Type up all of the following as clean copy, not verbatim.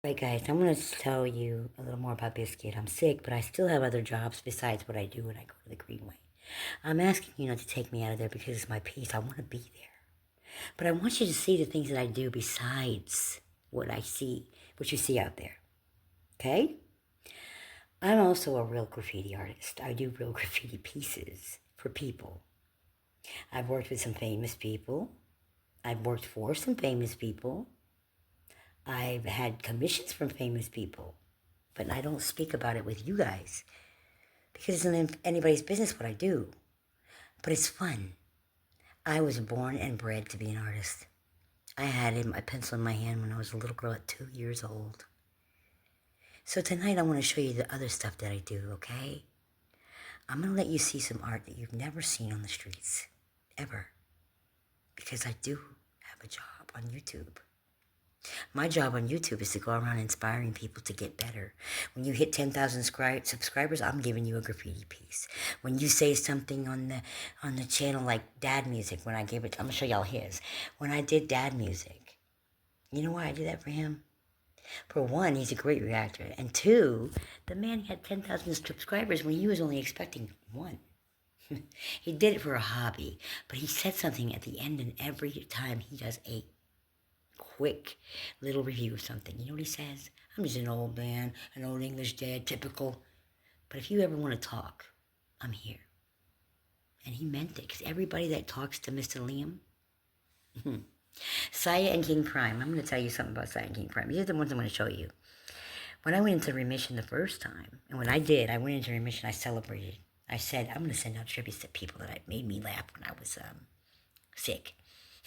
Right, guys, I'm going to tell you a little more about Bizcut. I'm sick, but I still have other jobs besides what I do when I go to the Greenway. I'm asking you not to take me out of there because it's my peace. I want to be there. But I want you to see the things that I do besides what I see, what you see out there. Okay? I'm also a real graffiti artist. I do real graffiti pieces for people. I've worked with some famous people. I've worked for some famous people. I've had commissions from famous people, but I don't speak about it with you guys because it's not anybody's business what I do, but it's fun. I was born and bred to be an artist. I had a pencil in my hand when I was a little girl at 2 years old. So tonight I want to show you the other stuff that I do, okay? I'm going to let you see some art that you've never seen on the streets, ever, because I do have a job on YouTube. My job on YouTube is to go around inspiring people to get better. When you hit 10,000 subscribers, I'm giving you a graffiti piece. When you say something on the channel like dad music, when I gave it, I'm going to show y'all his. When I did dad music, you know why I did that for him? For one, he's a great reactor. And two, the man had 10,000 subscribers when he was only expecting one. He did it for a hobby, but he said something at the end, and every time he does a quick little review of something. You know what he says? I'm just an old man, an old English dad, typical. But if you ever want to talk, I'm here. And he meant it, because everybody that talks to Mr. Liam, Saya and King Prime, I'm going to tell you something about Saya and King Prime. These are the ones I'm going to show you. When I went into remission the first time, and when I did, I went into remission, I celebrated. I said, I'm going to send out tributes to people that made me laugh when I was sick.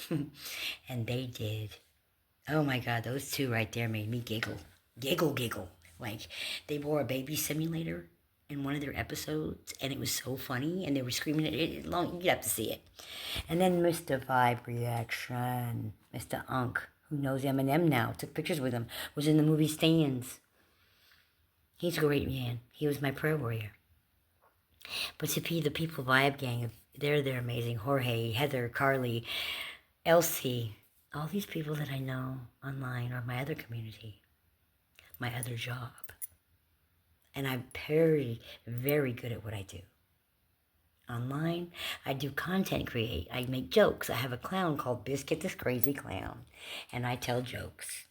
And they did. Oh my God, those two right there made me giggle. Giggle. Like, they wore a baby simulator in one of their episodes, and it was so funny, and they were screaming at it long. You'd have to see it. And then Mr. Vibe Reaction, Mr. Unk, who knows Eminem now, took pictures with him, was in the movie Stands. He's a great man. He was my prayer warrior. But to be the People Vibe Gang, they're amazing. Jorge, Heather, Carly, Elsie, all these people that I know online are my other community, my other job. And I'm very, very good at what I do. Online, I do content create. I make jokes. I have a clown called Bizcut, this crazy clown. And I tell jokes.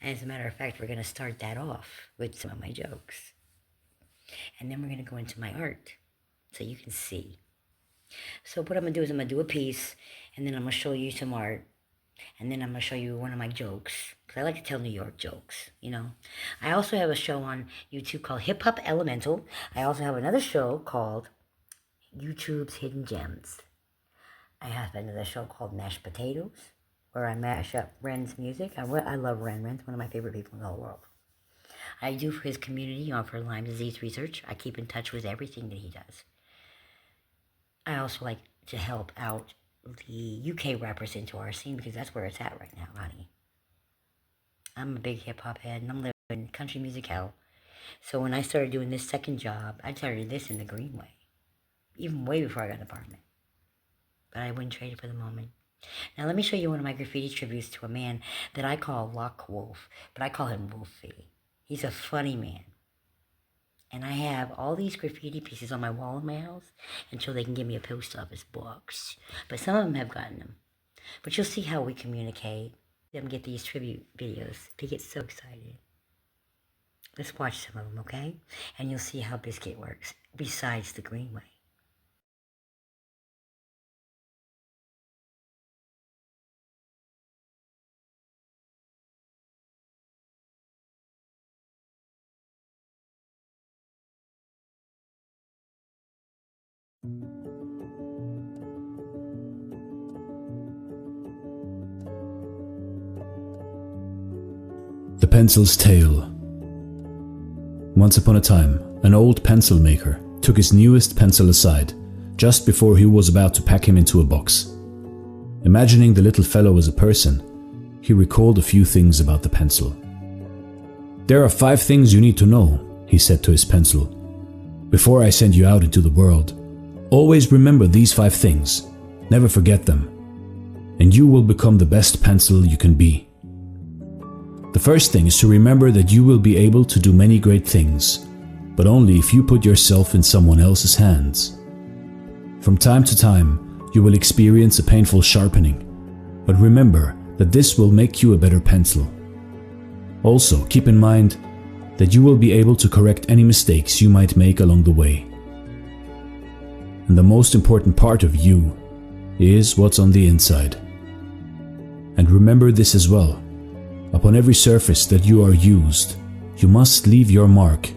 And as a matter of fact, we're going to start that off with some of my jokes. And then we're going to go into my art so you can see. So what I'm going to do is I'm going to do a piece, and then I'm going to show you some art. And then I'm going to show you one of my jokes, because I like to tell New York jokes, you know. I also have a show on YouTube called Hip Hop Elemental. I also have another show called YouTube's Hidden Gems. I have another show called Mashed Potatoes, where I mash up Ren's music. I love Ren. Ren's one of my favorite people in the whole world. I do for his community for Lyme disease research. I keep in touch with everything that he does. I also like to help out the UK rappers into our scene, because that's where it's at right now, honey. I'm a big hip-hop head, and I'm living in country music hell. So when I started doing this second job, I started this in the Greenway, even way before I got an apartment. But I wouldn't trade it for the moment. Now let me show you one of my graffiti tributes to a man that I call Lock Wolf, but I call him Wolfie. He's a funny man. And I have all these graffiti pieces on my wall in my house until they can give me a post office box. But some of them have gotten them. But you'll see how we communicate. Them get these tribute videos. They get so excited. Let's watch some of them, okay? And you'll see how Bizcut works, besides the Greenway. The Pencil's Tale. Once upon a time, an old pencil maker took his newest pencil aside just before he was about to pack him into a box. Imagining the little fellow as a person, he recalled a few things about the pencil. "There are 5 things you need to know," he said to his pencil. "Before I send you out into the world, always remember these 5 things. Never forget them. And you will become the best pencil you can be." The first thing is to remember that you will be able to do many great things, but only if you put yourself in someone else's hands. From time to time, you will experience a painful sharpening, but remember that this will make you a better pencil. Also, keep in mind that you will be able to correct any mistakes you might make along the way. And the most important part of you is what's on the inside. And remember this as well. Upon every surface that you are used, you must leave your mark.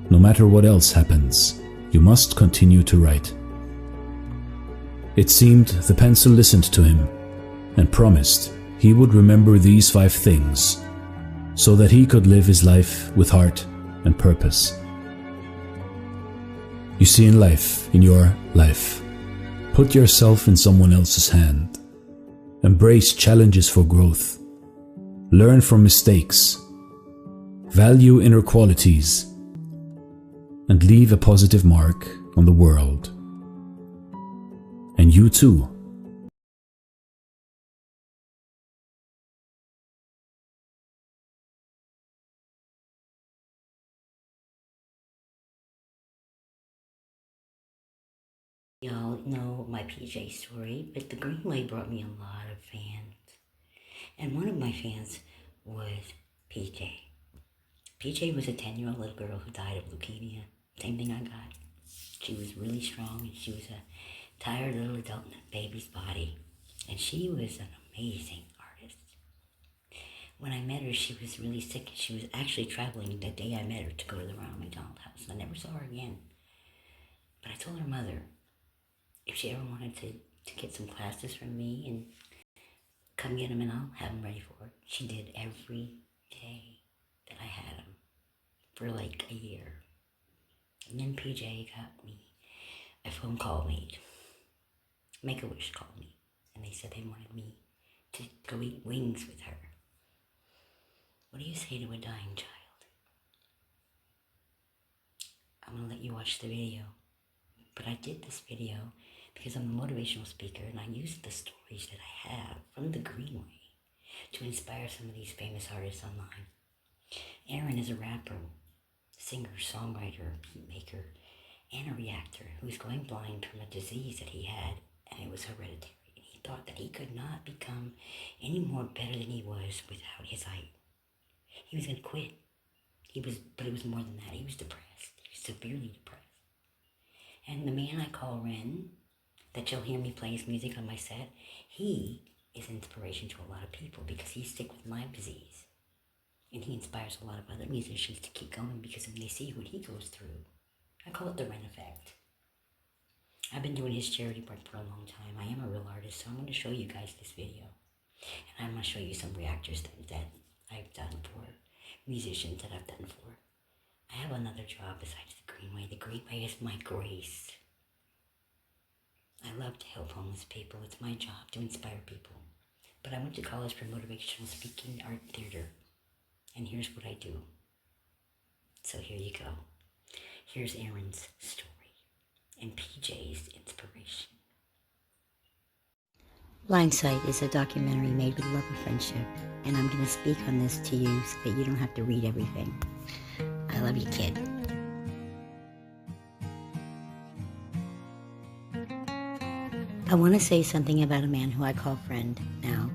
No matter what else happens, you must continue to write. It seemed the pencil listened to him and promised he would remember these 5 things so that he could live his life with heart and purpose. You see, in life, in your life, put yourself in someone else's hand. Embrace challenges for growth. Learn from mistakes. Value inner qualities. And leave a positive mark on the world. And you too. Y'all know my PJ story, but the Greenway brought me a lot of fans. And one of my fans was PJ. PJ was a 10-year-old little girl who died of leukemia. Same thing I got. She was really strong, and she was a tired little adult in a baby's body. And she was an amazing artist. When I met her, she was really sick. She was actually traveling the day I met her to go to the Ronald McDonald House. I never saw her again. But I told her mother, if she ever wanted to get some classes from me and come get them and I'll have them ready for her. She did every day that I had them for like a year. And then PJ got me a phone call made. Make-A-Wish called me and they said they wanted me to go eat wings with her. What do you say to a dying child? I'm going to let you watch the video. But I did this video because I'm a motivational speaker and I used the stories that I have from the Greenway to inspire some of these famous artists online. Aaron is a rapper, singer, songwriter, beat maker, and a reactor who's going blind from a disease that he had, and it was hereditary. And he thought that he could not become any more better than he was without his sight. He was going to quit. But it was more than that. He was depressed. He was severely depressed. And the man I call Ren, that you'll hear me play his music on my set, he is inspiration to a lot of people because he's sick with Lyme disease. And he inspires a lot of other musicians to keep going because when they see what he goes through, I call it the Ren effect. I've been doing his charity work for a long time. I am a real artist, so I'm going to show you guys this video. And I'm going to show you some reactors that I've done for musicians that I've done for. I have another job besides the Greenway. The Greenway is my grace. I love to help homeless people. It's my job to inspire people. But I went to college for motivational speaking, art, theater. And here's what I do. So here you go. Here's Aaron's story and PJ's inspiration. Blindsight is a documentary made with love and friendship. And I'm going to speak on this to you so that you don't have to read everything. I love you, kid. I want to say something about a man who I call friend now.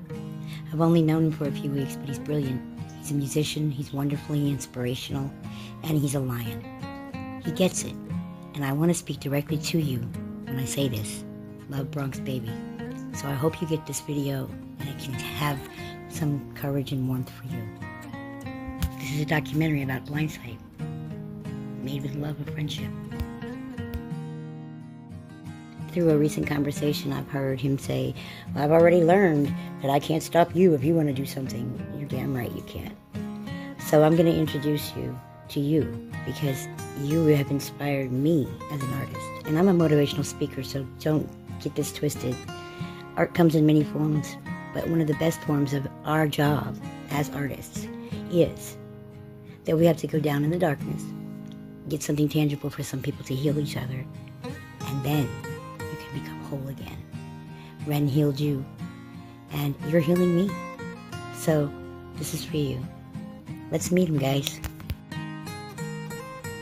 I've only known him for a few weeks, but he's brilliant. He's a musician, he's wonderfully inspirational, and he's a lion. He gets it, and I want to speak directly to you when I say this. Love, Bronx baby. So I hope you get this video and it can have some courage and warmth for you. This is a documentary about blindsight, made with love and friendship. Through a recent conversation, I've heard him say, well, I've already learned that I can't stop you if you want to do something. You're damn right you can't. So I'm going to introduce you to you because you have inspired me as an artist. And I'm a motivational speaker, so don't get this twisted. Art comes in many forms, but one of the best forms of our job as artists is that we have to go down in the darkness, get something tangible for some people to heal each other, and then you can become whole again. Ren healed you, and you're healing me. So this is for you. Let's meet him, guys.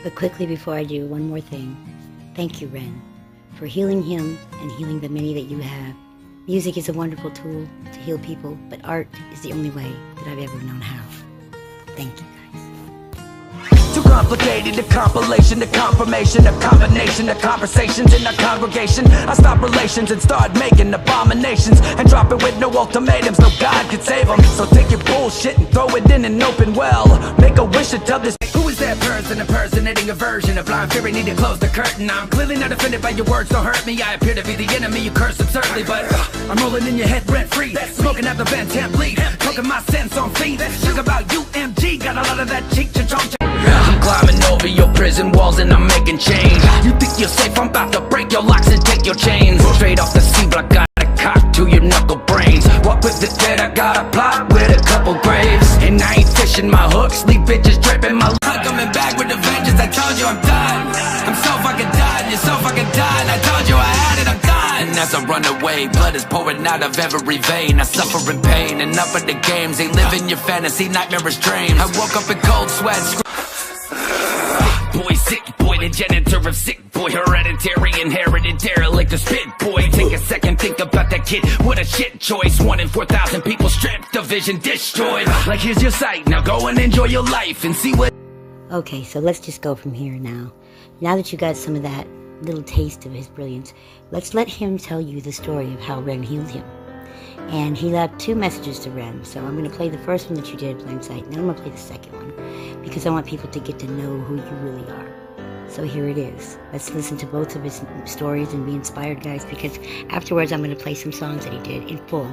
But quickly before I do, one more thing. Thank you, Ren, for healing him and healing the many that you have. Music is a wonderful tool to heal people, but art is the only way that I've ever known how. Thank you, guys. Too complicated, a compilation, a confirmation, a combination of conversations in a congregation. I stop relations and start making abominations and drop it with no ultimatums, no God could save them. So take your bullshit and throw it in an open well. Make a wish and tell this. Who is that person impersonating a version of blind fury? Need to close the curtain. I'm clearly not offended by your words, don't hurt me. I appear to be the enemy, you curse absurdly, but I'm rolling in your head rent free, smoking out the Van Tam bleed, talking my sense on feet. Talk about UMG, got a lot of that cheek to chong. I'm climbing over your prison walls and I'm making change. You think you're safe, I'm about to break your locks and take your chains. Straight off the sea, but I got a cock to your knuckle brains. Walk with the dead, I got a plot with a couple graves. And I ain't fishing my hooks, leave bitches dripping my luck. Coming back with a vengeance, I told you I'm done. I'm so fucking done, you're so fucking done. I told you I had it, I'm done. And as I run away, blood is pouring out of every vein. I suffer in pain, enough of the games. They live in your fantasy, nightmarish dreams. I woke up in cold sweat, boy, sick boy, the janitor of sick boy, hereditary, inherited derelict, a spit boy. Take a second, think about that kid, what a shit choice. 1 in 4,000 people stripped, the vision destroyed. Like here's your sight, now go and enjoy your life and see what. Okay, so let's just go from here now. Now that you got some of that little taste of his brilliance, let's let him tell you the story of how Ren healed him. And he left 2 messages to Ren, so I'm going to play the first one that you did, Blind Sight, and then I'm going to play the second one, because I want people to get to know who you really are. So here it is. Let's listen to both of his stories and be inspired, guys, because afterwards I'm going to play some songs that he did in full.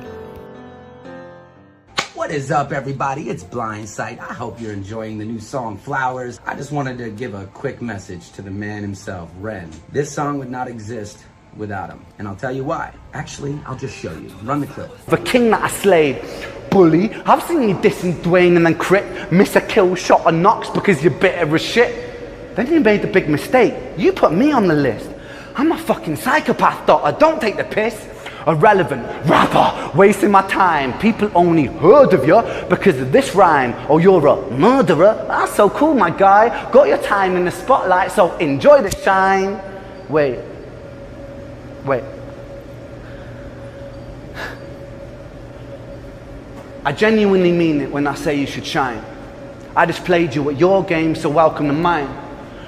What is up, everybody? It's Blind Sight. I hope you're enjoying the new song, Flowers. I just wanted to give a quick message to the man himself, Ren. This song would not exist without him, and I'll tell you why. Actually, I'll just show you. Run the clip. The king that I slayed, bully. I've seen you dissing Dwayne and then crit, miss a kill shot or knocks because you're bitter as shit. Then you made the big mistake. You put me on the list. I'm a fucking psychopath, daughter. Don't take the piss. Irrelevant rapper, wasting my time. People only heard of you because of this rhyme. Oh, you're a murderer? That's so cool, my guy. Got your time in the spotlight, so enjoy the shine. Wait. I genuinely mean it when I say you should shine. I just played you at your game, so welcome to mine.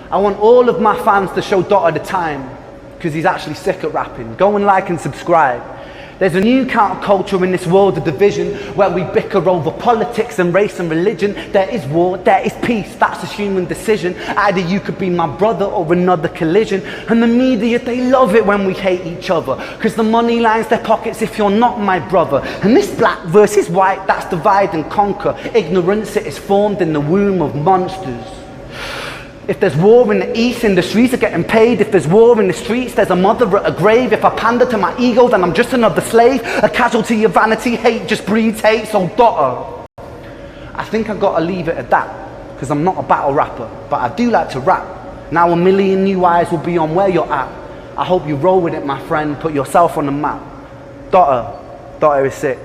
I want all of my fans to show Dottor the time, because he's actually sick at rapping. Go and like and subscribe. There's a new counterculture in this world of division where we bicker over politics and race and religion. There is war, there is peace, that's a human decision. Either you could be my brother or another collision. And the media, they love it when we hate each other, because the money lines their pockets if you're not my brother. And this black versus white, that's divide and conquer. Ignorance, it is formed in the womb of monsters. If there's war in the east, industries are getting paid. If there's war in the streets, there's a mother at a grave. If I pander to my ego, then I'm just another slave. A casualty of vanity, hate just breeds hate. So Dottor, I think I've got to leave it at that, because I'm not a battle rapper, but I do like to rap. Now 1 million new eyes will be on where you're at. I hope you roll with it, my friend. Put yourself on the map. Dottor is sick.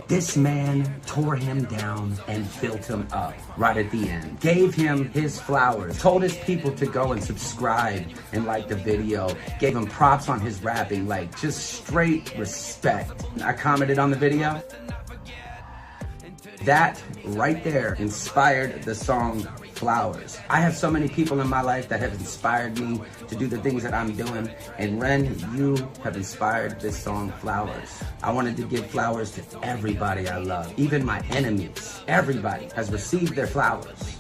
This man tore him down and built him up right at the end. Gave him his flowers. Told his people to go and subscribe and like the video. Gave him props on his rapping, like just straight respect. I commented on the video. That right there inspired the song Flowers. I have so many people in my life that have inspired me to do the things that I'm doing, and Ren, you have inspired this song Flowers. I wanted to give flowers to everybody I love, even my enemies. Everybody has received their flowers,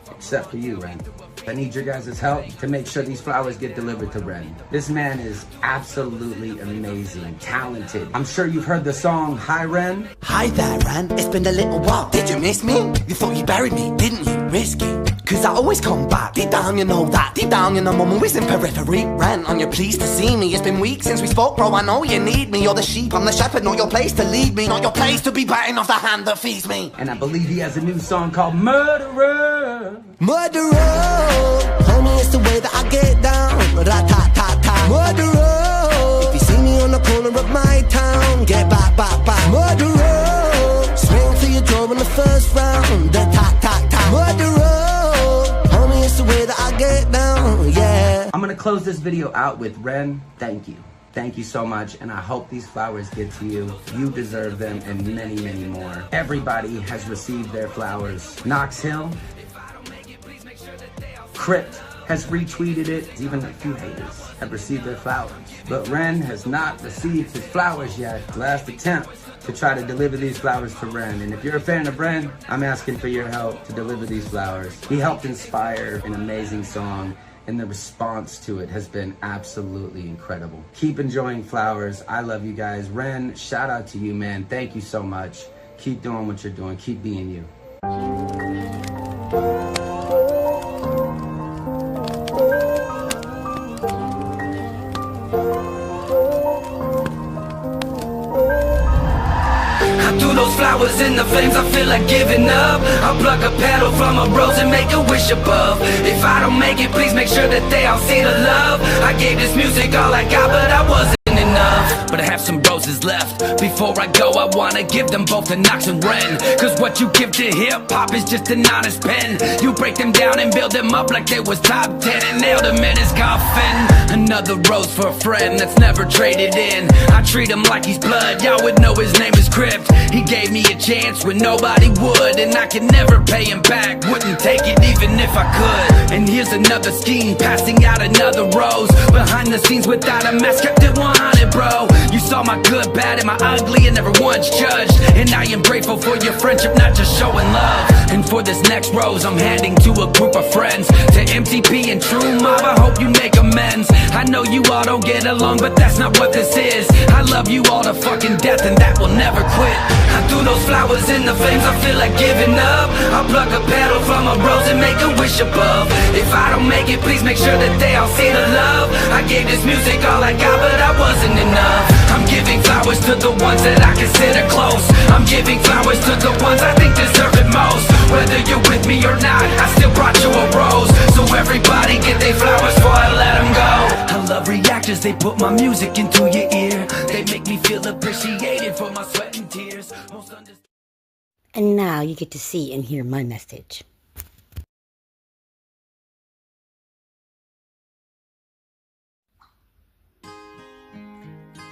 except for you, Ren. I need your guys' help to make sure these flowers get delivered to Ren. This man is absolutely amazing, talented. I'm sure you've heard the song, Hi Ren. Hi there, Ren. It's been a little while. Did you miss me? You thought you buried me, didn't you? Risky. Cause I always come back. Deep down you know that. Deep down you know I'm always in periphery. Ren, on your pleased to see me. It's been weeks since we spoke, bro. I know you need me. You're the sheep, I'm the shepherd. Not your place to lead me. Not your place to be biting off the hand that feeds me. And I believe he has a new song called Murderer. Murderer. Homie, it's the way that I get down. Rat-tat-tat-tat. Murderer. If you see me on the corner of my town, get back, back, back. Murderer. Swing for your jaw in the first round. Tat-tat-tat. way that I get down, yeah. I'm gonna close this video out with Ren, thank you. Thank you so much, and I hope these flowers get to you. You deserve them and many, many more. Everybody has received their flowers. Knox Hill, Crypt has retweeted it. Even a few haters have received their flowers. But Ren has not received his flowers yet. Last attempt to try to deliver these flowers to Ren. And if you're a fan of Ren, I'm asking for your help to deliver these flowers. He helped inspire an amazing song, and the response to it has been absolutely incredible. Keep enjoying flowers. I love you guys. Ren, shout out to you, man. Thank you so much. Keep doing what you're doing. Keep being you. Those flowers in the flames, I feel like giving up. I'll pluck a petal from a rose and make a wish above. If I don't make it, please make sure that they all see the love. I gave this music all I got, but I wasn't enough. But I have some roses left. Before I go, I wanna give them both to Knox and Ren. Cause what you give to hip-hop is just an honest pen. You break them down and build them up like they was top 10 and nailed them in his coffin. Another rose for a friend that's never traded in. I treat him like he's blood, y'all would know his name is Crypt. He gave me a chance when nobody would, and I can never pay him back. Wouldn't take it even if I could. And here's another scheme, passing out another rose. Behind the scenes without a mask, kept it 100, bro. You saw my good, bad, and my ugly, and never once judged. And I am grateful for your friendship, not just showing love. And for this next rose, I'm handing to a group of friends. To MTP and True Mob, I hope you make amends. I know you all don't get along, but that's not what this is. I love you all to fucking death, and that will never quit. I threw those flowers in the flames, I feel like giving up. I'll pluck a petal from a rose and make a wish above. If I don't make it, please make sure that they all see the love. I gave this music all I got, but I wasn't enough. I'm giving flowers to the ones that I consider close. I'm giving flowers to the ones I think deserve it most. Whether you're with me or not, I still brought you a rose. So everybody get their flowers before I let them go. I love reactors, they put my music into your ear. They make me feel appreciated for my sweat and tears. And now you get to see and hear my message.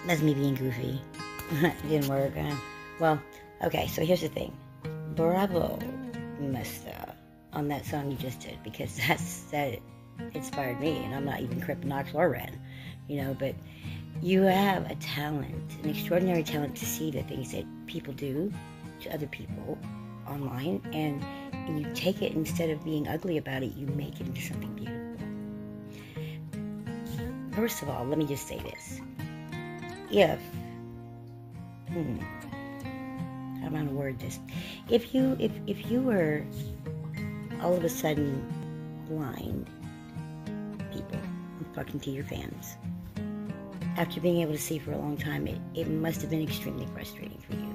That's me being goofy. It didn't work. Well, okay, so here's the thing. Bravo, mister, on that song you just did, because that inspired me, and I'm not even Crypt, Knox, or Ren, you know, but you have a talent, an extraordinary talent to see the things that people do to other people online, and you take it, instead of being ugly about it, you make it into something beautiful. First of all, let me just say this. If, I don't know how to word this. If you were all of a sudden blind, people, I'm talking to your fans, after being able to see for a long time, it must have been extremely frustrating for you.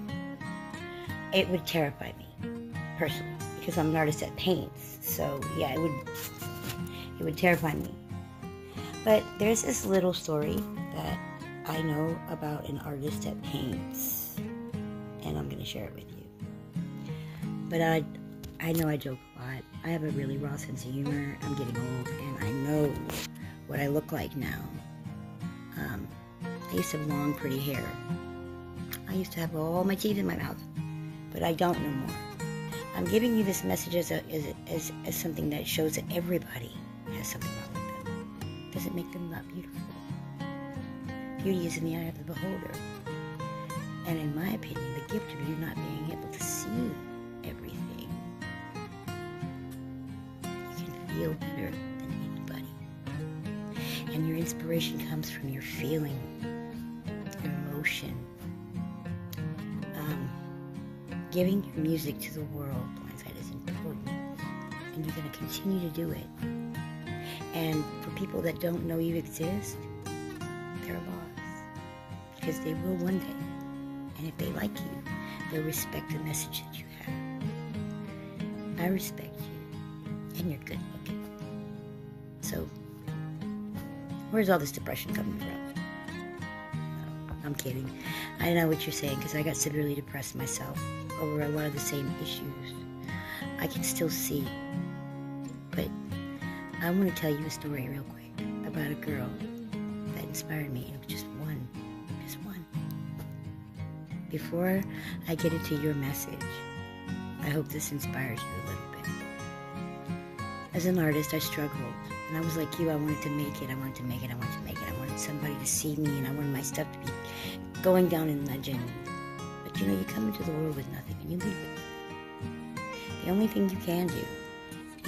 It would terrify me, personally, because I'm an artist that paints, so yeah, it would terrify me. But there's this little story that I know about an artist that paints, and I'm going to share it with you. But I know I joke a lot. I have a really raw sense of humor. I'm getting old, and I know what I look like now. I used to have long, pretty hair. I used to have all my teeth in my mouth, but I don't no more. I'm giving you this message as something that shows that everybody has something wrong with them. Doesn't make them not beautiful. Beauty is in the eye of the beholder. And in my opinion, the gift of you not being able to see everything, you can feel better than anybody. And your inspiration comes from your feeling, your emotion. Giving your music to the world, Blindside, is important. And you're going to continue to do it. And for people that don't know you exist, they're lost. Because they will one day. And if they like you, they'll respect the message that you have. I respect you. And you're good looking. So, where's all this depression coming from? No, I'm kidding. I know what you're saying, because I got severely depressed myself over a lot of the same issues. I can still see. But I want to tell you a story real quick about a girl that inspired me. It was just one. Before I get into your message, I hope this inspires you a little bit. As an artist, I struggled, and I was like you. I wanted to make it. I wanted somebody to see me, and I wanted my stuff to be going down in legend. But you know, you come into the world with nothing, and you leave with nothing. The only thing you can do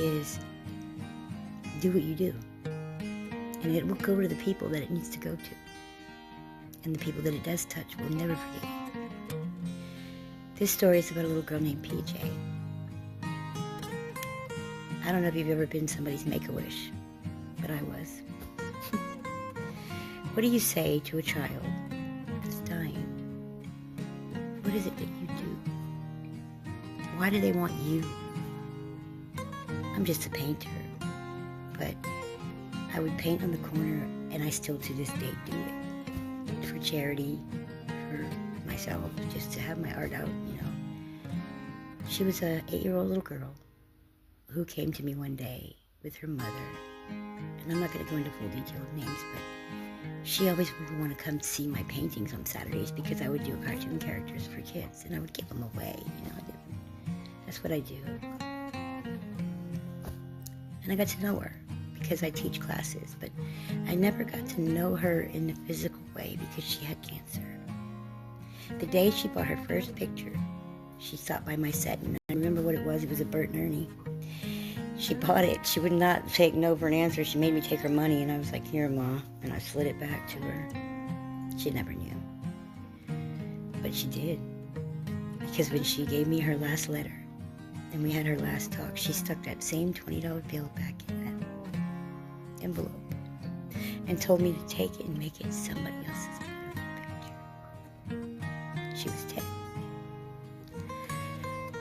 is do what you do, and it will go to the people that it needs to go to, and the people that it does touch will never forget it. This story is about a little girl named PJ. I don't know if you've ever been somebody's Make-A-Wish, but I was. What do you say to a child that's dying? What is it that you do? Why do they want you? I'm just a painter, but I would paint on the corner, and I still to this day do it. For charity, for myself, just to have my art out, you know. She was a 8-year-old little girl who came to me one day with her mother, and I'm not going to go into full detail of names, but she always would want to come see my paintings on Saturdays because I would do cartoon characters for kids, and I would give them away, you know. That's what I do. And I got to know her because I teach classes, but I never got to know her in a physical way because she had cancer. The day she bought her first picture, she stopped by my set, and I remember what it was. It was a Bert and Ernie. She bought it. She would not take no for an answer. She made me take her money, and I was like, "Here, Ma," and I slid it back to her. She never knew, but she did, because when she gave me her last letter, and we had her last talk, she stuck that same $20 bill back in that envelope and told me to take it and make it somebody else's picture. She was 10.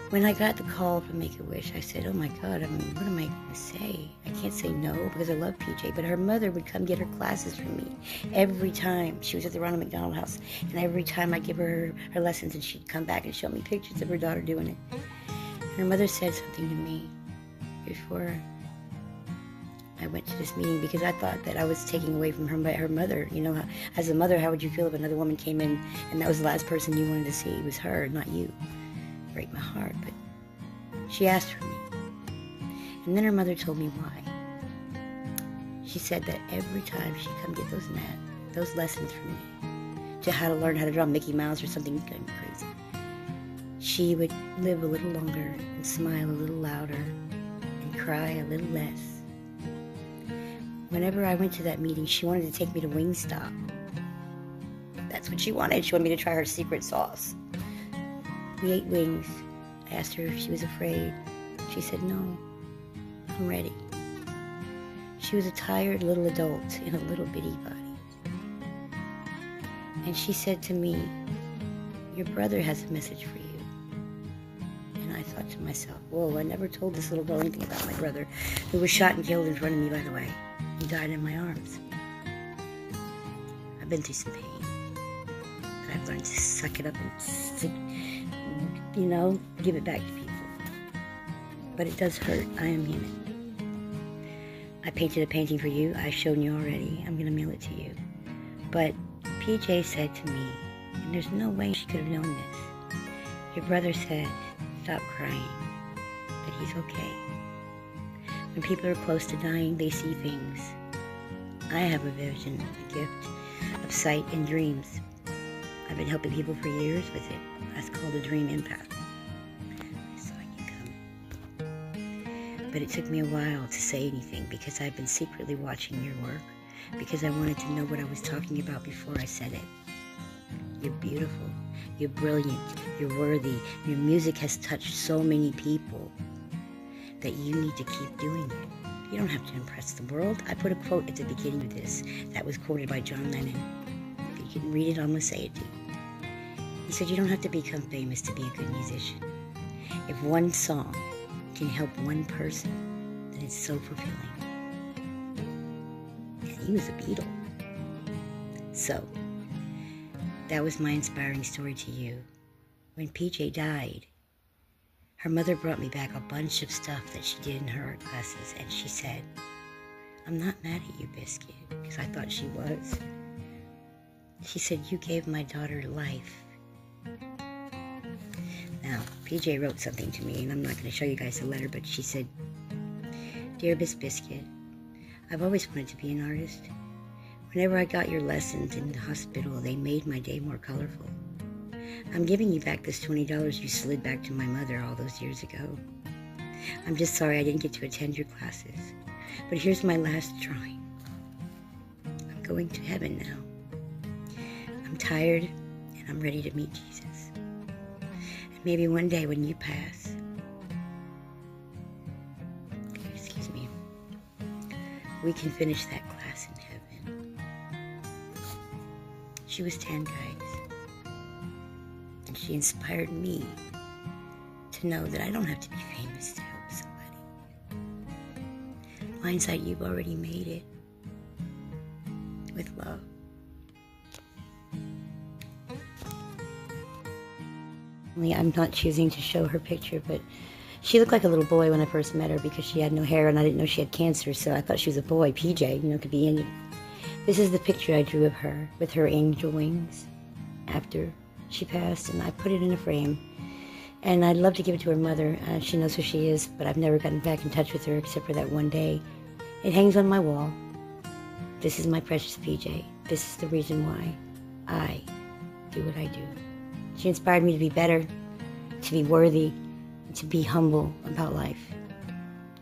When I got the call from Make-A-Wish, I said, "Oh my God, what am I going to say? I can't say no because I love PJ." But her mother would come get her classes from me every time. She was at the Ronald McDonald House, and every time I give her her lessons, and she'd come back and show me pictures of her daughter doing it. And her mother said something to me before I went to this meeting, because I thought that I was taking away from her mother. You know, as a mother, how would you feel if another woman came in and that was the last person you wanted to see? It was her, not you. Break my heart, but she asked for me. And then her mother told me why. She said that every time she'd come get those lessons from me, to how to learn how to draw Mickey Mouse or something kind of crazy, she would live a little longer and smile a little louder and cry a little less. Whenever I went to that meeting, she wanted to take me to Wingstop. That's what she wanted. She wanted me to try her secret sauce. We ate wings. I asked her if she was afraid. She said, "No, I'm ready." She was a tired little adult in a little bitty body. And she said to me, "Your brother has a message for you." And I thought to myself, whoa, I never told this little girl anything about my brother, who was shot and killed in front of me, by the way. He died in my arms. I've been through some pain, but I've learned to suck it up and give it back to people. But it does hurt. I am human. I painted a painting for you. I've shown you already. I'm going to mail it to you. But PJ said to me, and there's no way she could have known this, your brother said, "Stop crying, that he's okay." When people are close to dying, they see things. I have a vision, a gift of sight and dreams. I've been helping people for years with it. That's called a dream empath. I saw you coming. But it took me a while to say anything, because I've been secretly watching your work, because I wanted to know what I was talking about before I said it. You're beautiful. You're brilliant. You're worthy. Your music has touched so many people that you need to keep doing it. You don't have to impress the world. I put a quote at the beginning of this that was quoted by John Lennon. If you can read it, I'm going to say it to you. He said, "You don't have to become famous to be a good musician. If one song can help one person, then it's so fulfilling." And he was a Beatle. So, that was my inspiring story to you. When PJ died, her mother brought me back a bunch of stuff that she did in her art classes, and she said, I'm not mad at you, Biscuit, because I thought she was. She said, you gave my daughter life. Now, PJ wrote something to me, and I'm not going to show you guys the letter, but she said, Dear Miss Biscuit, I've always wanted to be an artist. Whenever I got your lessons in the hospital, they made my day more colorful. I'm giving you back this $20 you slid back to my mother all those years ago. I'm just sorry I didn't get to attend your classes, but here's my last drawing. I'm going to heaven now. I'm tired, and I'm ready to meet Jesus. And maybe one day when you pass, excuse me, we can finish that class in heaven. She was 10, guys. And she inspired me to know that I don't have to be famous to help somebody. Blindside, you've already made it with love. I'm not choosing to show her picture, but she looked like a little boy when I first met her because she had no hair and I didn't know she had cancer, so I thought she was a boy. PJ, could be any. This is the picture I drew of her with her angel wings after she passed, and I put it in a frame. And I'd love to give it to her mother. She knows who she is, but I've never gotten back in touch with her except for that one day. It hangs on my wall. This is my precious PJ. This is the reason why I do what I do. She inspired me to be better, to be worthy, to be humble about life,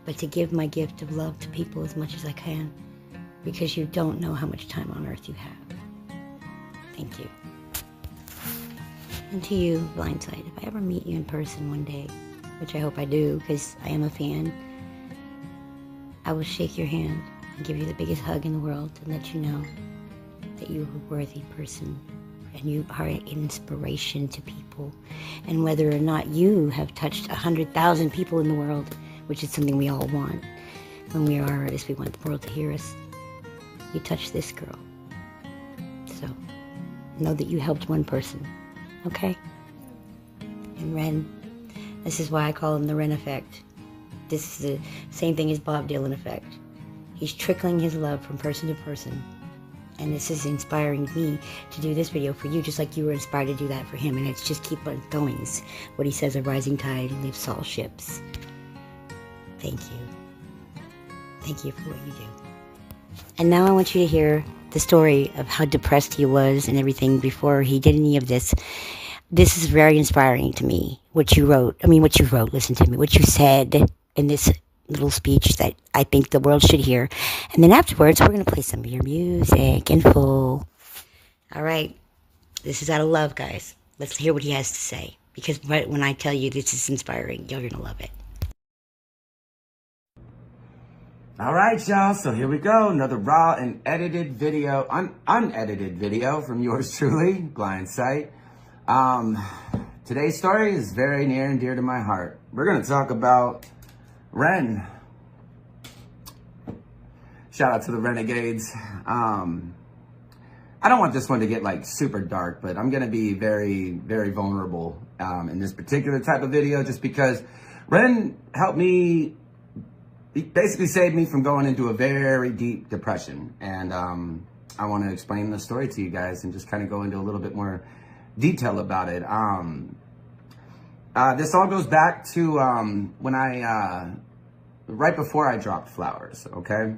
but to give my gift of love to people as much as I can, because you don't know how much time on earth you have. Thank you. And to you, Blindside, if I ever meet you in person one day, which I hope I do because I am a fan, I will shake your hand and give you the biggest hug in the world and let you know that you're a worthy person and you are an inspiration to people. And whether or not you have touched 100,000 people in the world, which is something we all want, when we are artists, we want the world to hear us. You touched this girl. So know that you helped one person. Okay? And Ren, this is why I call him the Ren effect. This is the same thing as Bob Dylan effect. He's trickling his love from person to person. And this is inspiring me to do this video for you, just like you were inspired to do that for him. And it's just keep on going. It's what he says, a rising tide lifts all ships. Thank you. Thank you for what you do. And now I want you to hear the story of how depressed he was and everything before he did any of this. This is very inspiring to me, what you wrote, listen to me, what you said in this little speech that I think the world should hear. And then afterwards, we're going to play some of your music in full. All right. This is out of love, guys. Let's hear what he has to say. Because when I tell you this is inspiring, you're going to love it. All right, y'all, so here we go. Another raw and edited video, unedited video from yours truly, Blindside. Today's story is very near and dear to my heart. We're going to talk about Ren. Shout out to the Renegades. I don't want this one to get like super dark, but I'm going to be very, very vulnerable in this particular type of video just because Ren helped me. He basically saved me from going into a very deep depression. And I want to explain the story to you guys and just kind of go into a little bit more detail about it. This all goes back to when right before I dropped Flowers, okay?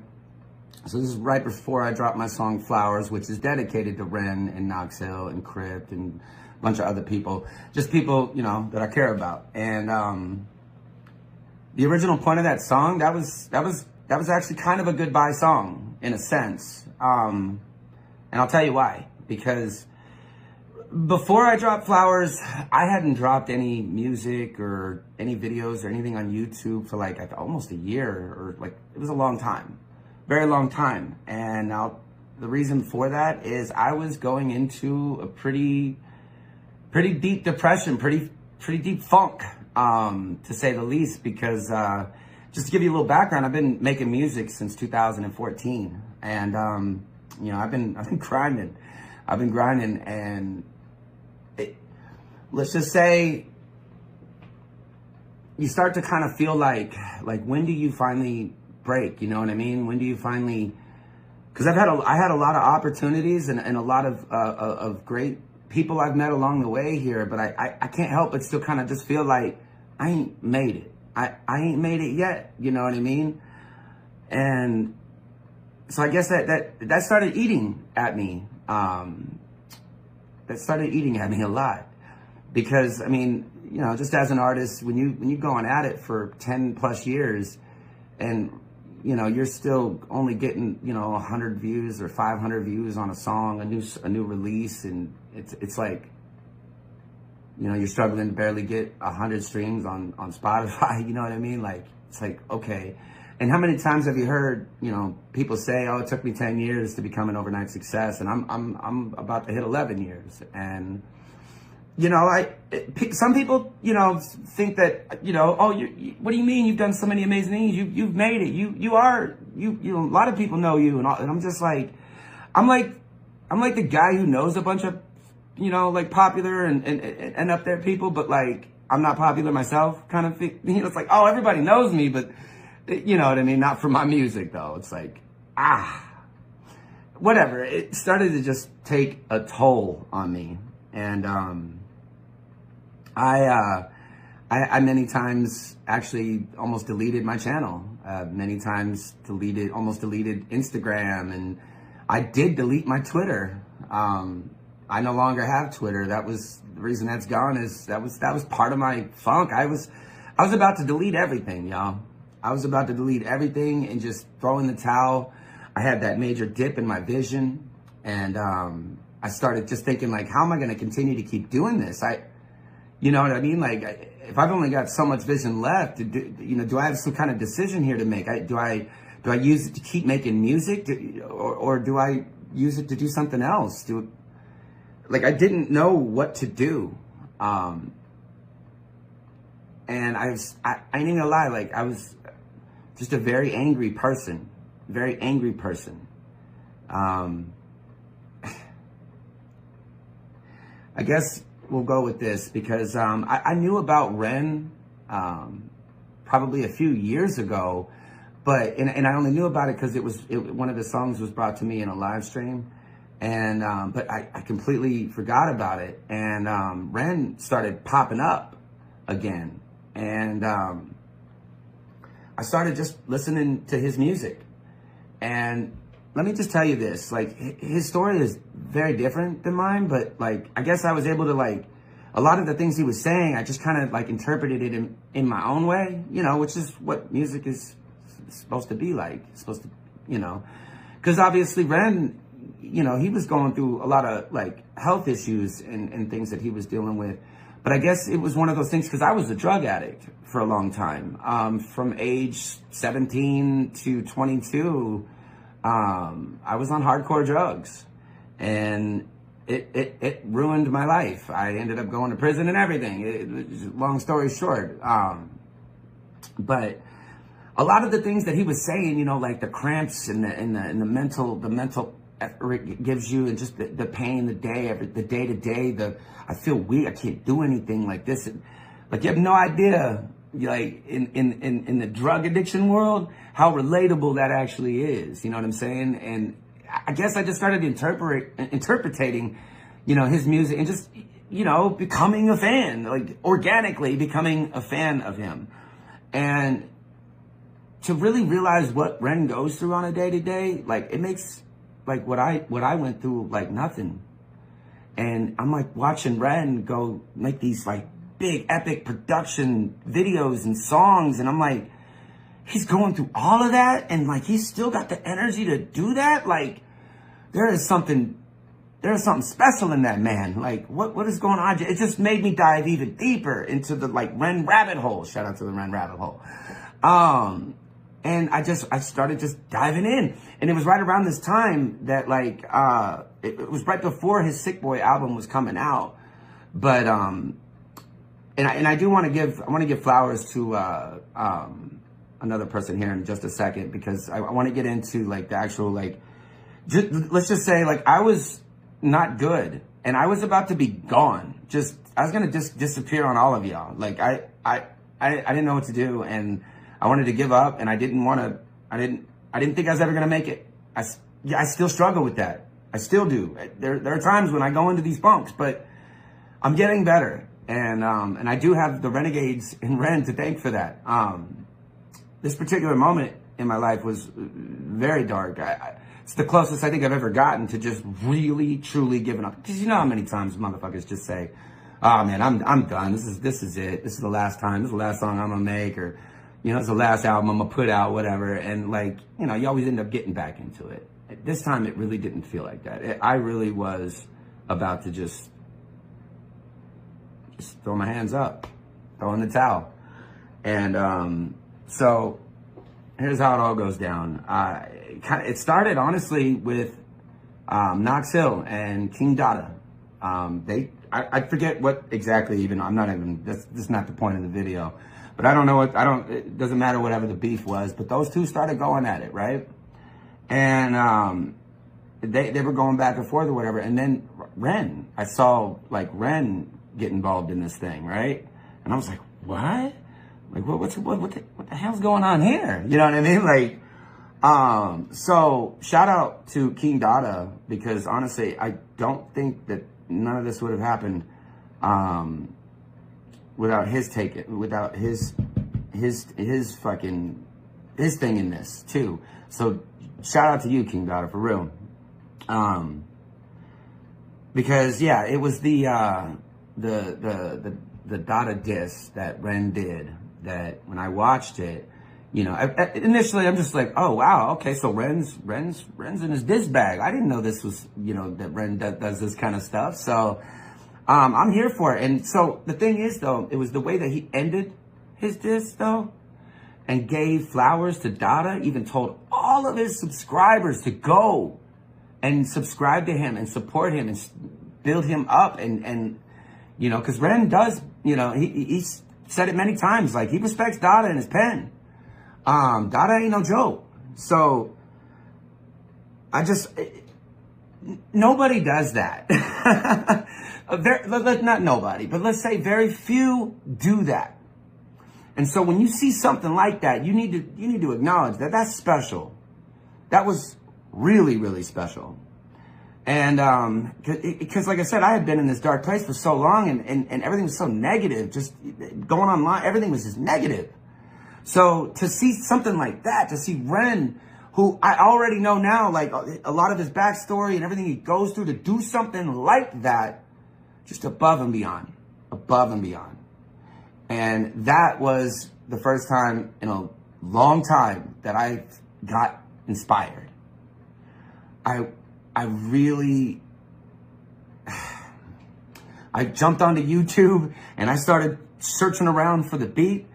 So this is right before I dropped my song Flowers, which is dedicated to Ren and Knox Hill and Crypt and a bunch of other people. Just people, that I care about. And the original point of that song, that was actually kind of a goodbye song in a sense. And I'll tell you why. Because before I dropped Flowers, I hadn't dropped any music or any videos or anything on YouTube for like almost a year, or like it was a long time, very long time. And now the reason for that is I was going into a pretty deep depression, pretty deep funk. To say the least, because just to give you a little background, I've been making music since 2014, and I've been grinding, and let's just say you start to kind of feel like when do you finally break? You know what I mean? When do you finally, because I had a lot of opportunities and a lot of great people I've met along the way here, but I can't help but still kind of just feel like I ain't made it. I ain't made it yet. You know what I mean? And so I guess that started eating at me. That started eating at me a lot, because I mean, you know, just as an artist, when you going at it for 10 plus years, and you know, you're still only getting, you know, 100 views or 500 views on a song, a new release, and it's like, you know, you're struggling to barely get 100 streams on Spotify. You know what I mean? Like, it's like, okay. And how many times have you heard, you know, people say, "Oh, it took me 10 years to become an overnight success," and I'm about to hit 11 years. And you know, some people, you know, think that, you know, oh, what do you mean you've done so many amazing things? You've made it. You know, a lot of people know you, and I'm just like, I'm like the guy who knows a bunch of, you know, like popular and up there people, but like I'm not popular myself, kind of thing. You know, it's like, oh, everybody knows me, but you know what I mean? Not for my music though. It's like, whatever. It started to just take a toll on me. And I many times actually almost deleted my channel. Many times almost deleted Instagram, and I did delete my Twitter. I no longer have Twitter. That was the reason that's gone. Is that was part of my funk. I was about to delete everything, y'all. I was about to delete everything and just throw in the towel. I had that major dip in my vision, and I started just thinking, like, how am I going to continue to keep doing this? You know what I mean? Like, if I've only got so much vision left, do I have some kind of decision here to make? Do I use it to keep making music, or do I use it to do something else? Like, I didn't know what to do. And I ain't even gonna lie, like, I was just a very angry person. I guess we'll go with this because I knew about Ren probably a few years ago, but and I only knew about it because one of the songs was brought to me in a live stream, and but I completely forgot about it, and Ren started popping up again, and I started just listening to his music, and let me just tell you this, like, his story is very different than mine, but like, I guess I was able to, like, a lot of the things he was saying, I just kind of like interpreted it in my own way, you know, which is what music is supposed to be like. It's supposed to, you know, because obviously Ren, you know, he was going through a lot of like health issues and things that he was dealing with. But I guess it was one of those things because I was a drug addict for a long time. From age 17 to 22, I was on hardcore drugs, and it ruined my life. I ended up going to prison and everything. Long story short. But a lot of the things that he was saying, you know, like the cramps and the mental effort it gives you, and just the pain, the day to day, I feel weak, I can't do anything like this. Like, you have no idea, like, in the drug addiction world, how relatable that actually is. You know what I'm saying? And I guess I just started interpreting, you know, his music and just, you know, becoming a fan, like organically becoming a fan of him. And to really realize what Ren goes through on a day to day, like, it makes like what I went through like nothing. And I'm like watching Ren go make these like big epic production videos and songs, and I'm like, he's going through all of that, and like he's still got the energy to do that. Like, there is something special in that man. Like, what is going on? It just made me dive even deeper into the like Ren rabbit hole. Shout out to the Ren rabbit hole. And I started just diving in, and it was right around this time that like it was right before his Sick Boy album was coming out. But and I want to give flowers to another person here in just a second, because I want to get into like the actual like, let's just say like I was not good and I was about to be gone. I was gonna just disappear on all of y'all. Like I didn't know what to do, and I wanted to give up, and I didn't want I didn't think I was ever gonna make it. I still struggle with that. I still do. There are times when I go into these funks, but I'm getting better. And I do have the Renegades and Ren to thank for that. This particular moment in my life was very dark. It's the closest I think I've ever gotten to just really, truly giving up. Because you know how many times motherfuckers just say, oh man, I'm done. This is it. This is the last time. This is the last song I'm gonna make, or, you know, it's the last album I'm gonna put out, whatever. And like, you know, you always end up getting back into it. This time it really didn't feel like that. I really was about to just throw my hands up, throw in the towel. And so here's how it all goes down. It started honestly with Knox Hill and King Dada. I forget what exactly even, that's not the point of the video. But I don't know it doesn't matter whatever the beef was, but those two started going at it, right? And they were going back and forth or whatever. And then Ren, I saw like Ren get involved in this thing, right? And I was like, what? Like, what the hell's going on here? You know what I mean? Like, so shout out to King Dada, because honestly, I don't think that none of this would have happened without his without his thing in this too. So shout out to you, King Dada, for real. Because yeah, it was the Dada diss that Ren did, that when I watched it, you know, initially I'm just like, oh wow, okay, so Ren's in his diss bag. I didn't know this was, you know, that Ren does this kind of stuff. So I'm here for it. And so the thing is though, it was the way that he ended his diss though, and gave flowers to Dada, even told all of his subscribers to go and subscribe to him and support him and build him up. And you know, because Ren does, you know, he's said it many times, like he respects Dada and his pen. Dada ain't no joke. So nobody does that. Not nobody, but let's say very few do that. And so when you see something like that, you need to acknowledge that that's special. That was really, really special. And because like I said, I had been in this dark place for so long, and everything was so negative, just going online, everything was just negative. So to see something like that, to see Ren, who I already know now, like a lot of his backstory and everything he goes through, to do something like that, just above and beyond. And that was the first time in a long time that I got inspired. I really, I jumped onto YouTube and I started searching around for the beat.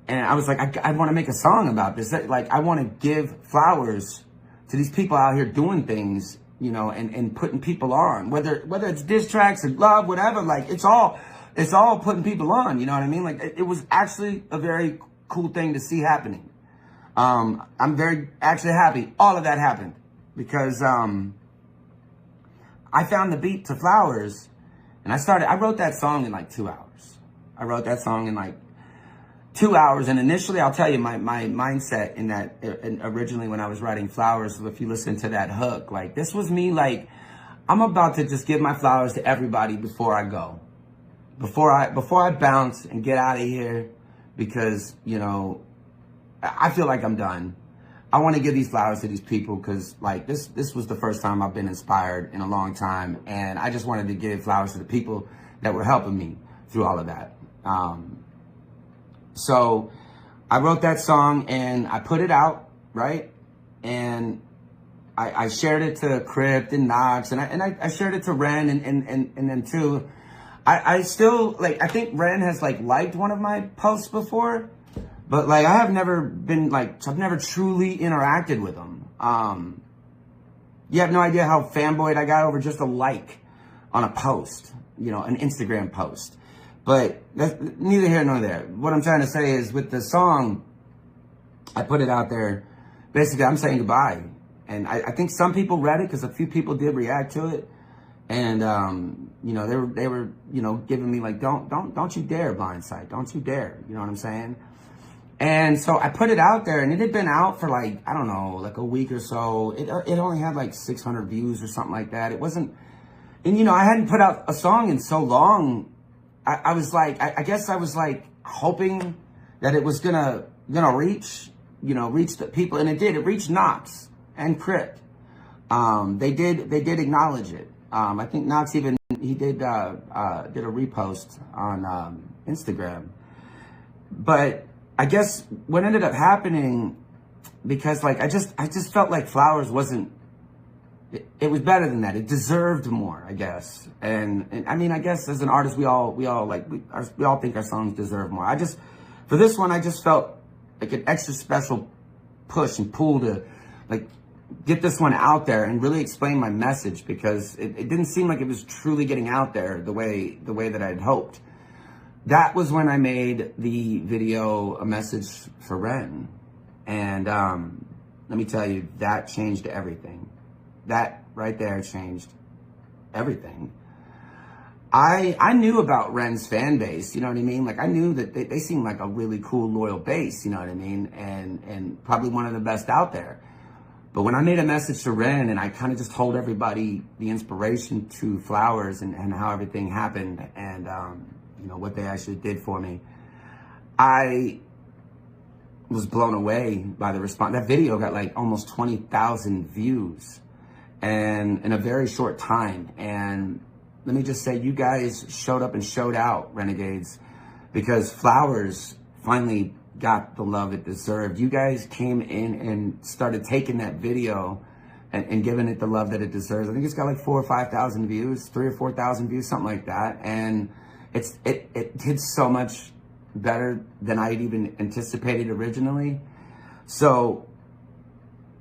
And I was like, I want to make a song about this. Like, I want to give flowers to these people out here doing things, you know, and putting people on. Whether it's diss tracks or love, whatever, like, it's all putting people on, you know what I mean? Like, it was actually a very cool thing to see happening. I'm very actually happy all of that happened, because I found the beat to Flowers, and I wrote that song in like 2 hours. I wrote that song in like 2 hours. And initially, I'll tell you, my mindset in that, originally when I was writing Flowers, if you listen to that hook, like, this was me, like, I'm about to just give my flowers to everybody before I go. Before I bounce and get out of here, because, you know, I feel like I'm done. I want to give these flowers to these people because, like, this was the first time I've been inspired in a long time, and I just wanted to give flowers to the people that were helping me through all of that. So I wrote that song and I put it out, right? And I shared it to Crypt and Knox, and I shared it to Ren and then too. I still, like, I think Ren has, like, liked one of my posts before, but, like, I've never truly interacted with him. You have no idea how fanboyed I got over just a like on a post, you know, an Instagram post. But that's neither here nor there. What I'm trying to say is, with the song, I put it out there. Basically, I'm saying goodbye. And I think some people read it because a few people did react to it. And, you know, they were, you know, giving me like, don't you dare blindside. Don't you dare. You know what I'm saying? And so I put it out there, and it had been out for like, I don't know, like a week or so. It only had like 600 views or something like that. It wasn't, and you know, I hadn't put out a song in so long. I was like, I guess I was like hoping that it was gonna reach, reach the people, and it did. It reached Knox and Crypt. They did acknowledge it. I think Knox even, he did a repost on Instagram. But I guess what ended up happening, because like I just felt like Flowers wasn't, it was better than that. It deserved more, I guess. And I mean, I guess as an artist, we all think our songs deserve more. For this one, I just felt like an extra special push and pull to like get this one out there and really explain my message, because it didn't seem like it was truly getting out there the way that I'd hoped. That was when I made the video, A Message for Ren. And let me tell you, that changed everything. That right there changed everything. I knew about Ren's fan base, you know what I mean? Like I knew that they seemed like a really cool, loyal base, you know what I mean? And probably one of the best out there. But when I made A Message to Ren, and I kind of just told everybody the inspiration to Flowers and how everything happened, and what they actually did for me, I was blown away by the response. That video got like almost 20,000 views and in a very short time. And let me just say, you guys showed up and showed out, Renegades, because Flowers finally got the love it deserved. You guys came in and started taking that video and giving it the love that it deserves. I think it's got like 4,000 or 5,000 views, 3,000 or 4,000 views, something like that. And it did so much better than I'd even anticipated originally. So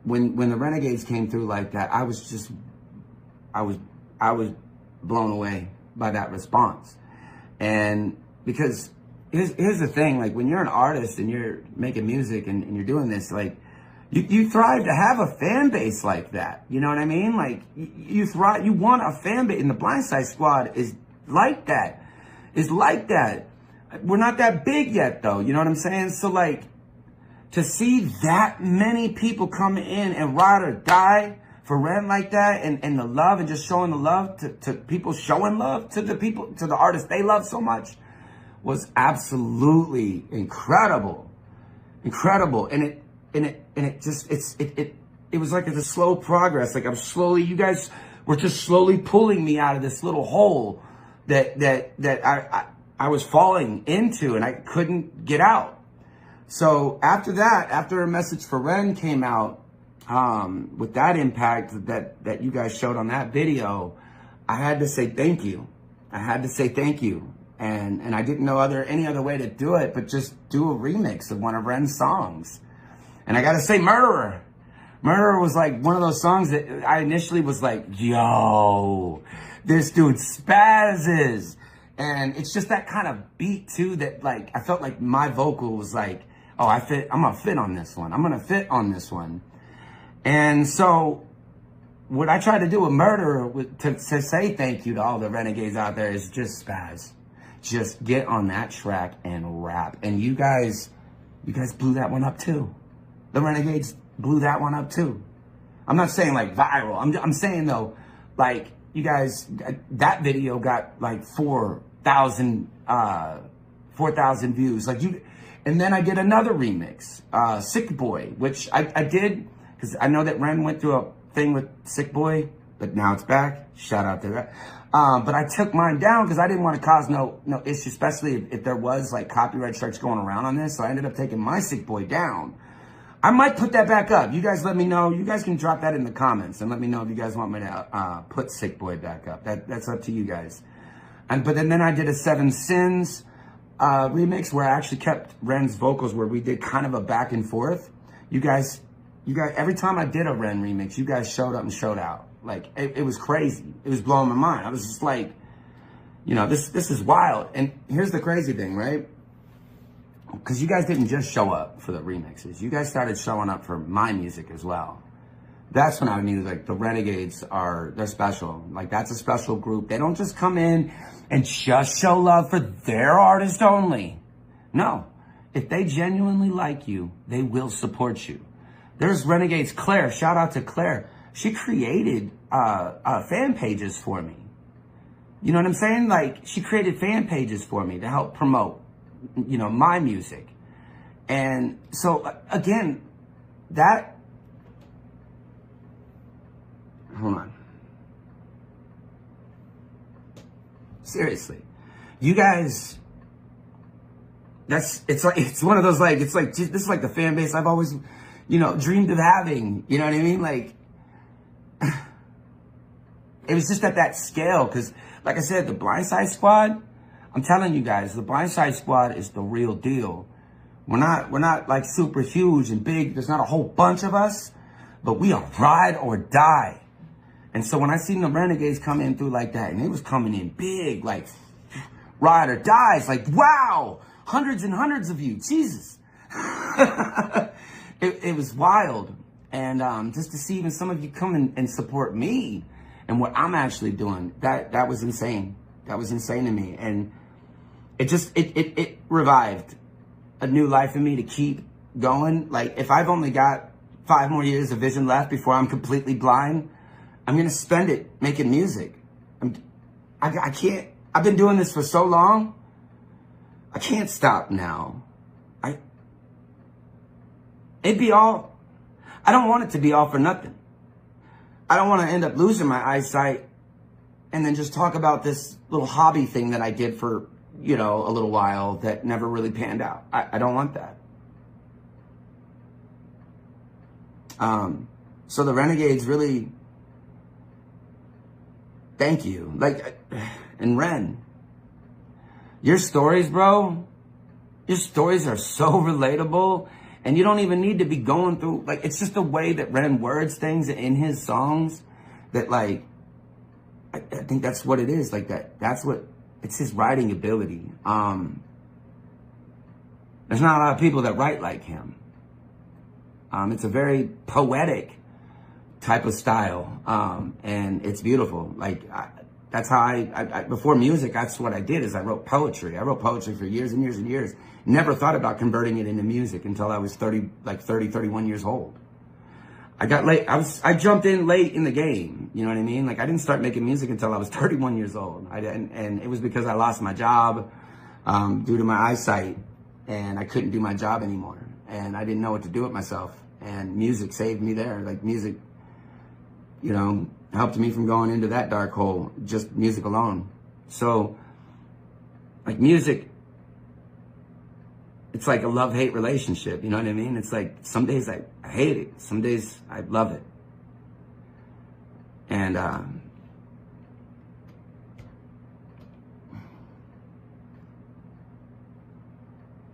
when the Renegades came through like that, I was blown away by that response. And because here's the thing, like when you're an artist and you're making music and you're doing this, like you thrive to have a fan base like that. You know what I mean? Like you thrive, you want a fan base, and the Blindside Squad is like that. We're not that big yet though, you know what I'm saying? So like, to see that many people come in and ride or die for Ren like that, and the love, and just showing the love to people, showing love to the people, to the artists they love so much, was absolutely incredible. And it was like a slow progress. Like you guys were just slowly pulling me out of this little hole that I was falling into, and I couldn't get out. So after that, after A Message for Ren came out, with that impact that you guys showed on that video, I had to say thank you. And I didn't know any other way to do it but just do a remix of one of Ren's songs. And I gotta say, Murderer was like one of those songs that I initially was like, yo, this dude spazzes. And it's just that kind of beat too, that like, I felt like my vocal was like, oh, I'm gonna fit on this one. And so what I tried to do with Murderer, to say thank you to all the Renegades out there, is just spaz. Just get on that track and rap. And you guys blew that one up too. The Renegades blew that one up too. I'm not saying like viral. I'm saying though, like you guys, that video got like 4,000 views. Like you, and then I did another remix, Sick Boy, which I did because I know that Ren went through a thing with Sick Boy, but now it's back. Shout out to that. But I took mine down because I didn't want to cause no issue, especially if there was like copyright strikes going around on this. So I ended up taking my Sick Boy down. I might put that back up. You guys let me know. You guys can drop that in the comments and let me know if you guys want me to put Sick Boy back up. That's up to you guys. But then I did a Seven Sins remix where I actually kept Ren's vocals, where we did kind of a back and forth. You guys, every time I did a Ren remix, you guys showed up and showed out. Like, it was crazy. It was blowing my mind. I was just like, this is wild. And here's the crazy thing, right? Because you guys didn't just show up for the remixes. You guys started showing up for my music as well. That's when I knew, like, the Renegades they're special. Like, that's a special group. They don't just come in and just show love for their artist only. No. if they genuinely like you, they will support you. There's Renegades Claire. Shout out to Claire. She created fan pages for me. You know what I'm saying? Like, she created fan pages for me to help promote, you know, my music. And so, again, that... Hold on. Seriously. You guys... It's one of those, like, it's like, this is like the fan base I've always, you know, dreamed of having. You know what I mean? Like, it was just at that scale. Because, like I said, the Blindside Squad, I'm telling you guys, the Blindside Squad is the real deal. We're not like super huge and big. There's not a whole bunch of us, but we are ride or die. And so when I seen the Renegades come in through like that, and it was coming in big, like ride or die, it's like, wow, hundreds and hundreds of you, Jesus. it was wild. And just to see even some of you come and support me and what I'm actually doing, that was insane. That was insane to me. And it revived a new life in me to keep going. Like, if I've only got 5 more years of vision left before I'm completely blind, I'm going to spend it making music. I can't, I've been doing this for so long. I can't stop now. It'd be all, I don't want it to be all for nothing. I don't want to end up losing my eyesight and then just talk about this little hobby thing that I did for, you know, a little while that never really panned out. I don't want that. So the Renegades really, thank you. Like, and Ren, your stories, bro, your stories are so relatable, and you don't even need to be going through, like, it's just the way that Ren words things in his songs that, like, I think that's what it is. Like, that's what, it's his writing ability. There's not a lot of people that write like him. It's a very poetic type of style, and it's beautiful. Like, that's how I before music, that's what I did, is I wrote poetry. I wrote poetry for years and years and years. Never thought about converting it into music until I was 31 years old. I got late. I jumped in late in the game. You know what I mean? Like, I didn't start making music until I was 31 years old. And it was because I lost my job due to my eyesight, and I couldn't do my job anymore. And I didn't know what to do with myself. And music saved me there. Like, music, you know, helped me from going into that dark hole, just music alone. So, like, music, it's like a love-hate relationship, you know what I mean? It's like, some days I hate it, some days I love it. And I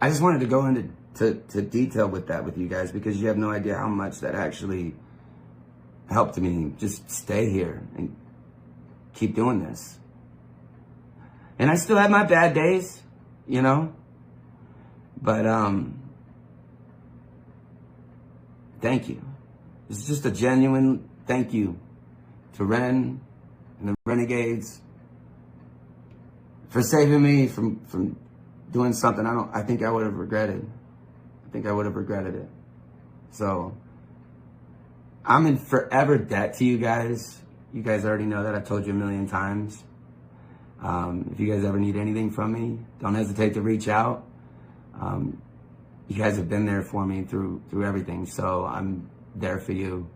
just wanted to go into detail with that with you guys, because you have no idea how much that actually helped me just stay here and keep doing this. And I still have my bad days, you know? But, thank you. It's just a genuine thank you to Ren and the Renegades for saving me from doing something I think I would have regretted. I think I would have regretted it. So, I'm in forever debt to you guys. You guys already know that. I've told you a million times. If you guys ever need anything from me, don't hesitate to reach out. You guys have been there for me through everything, so I'm there for you.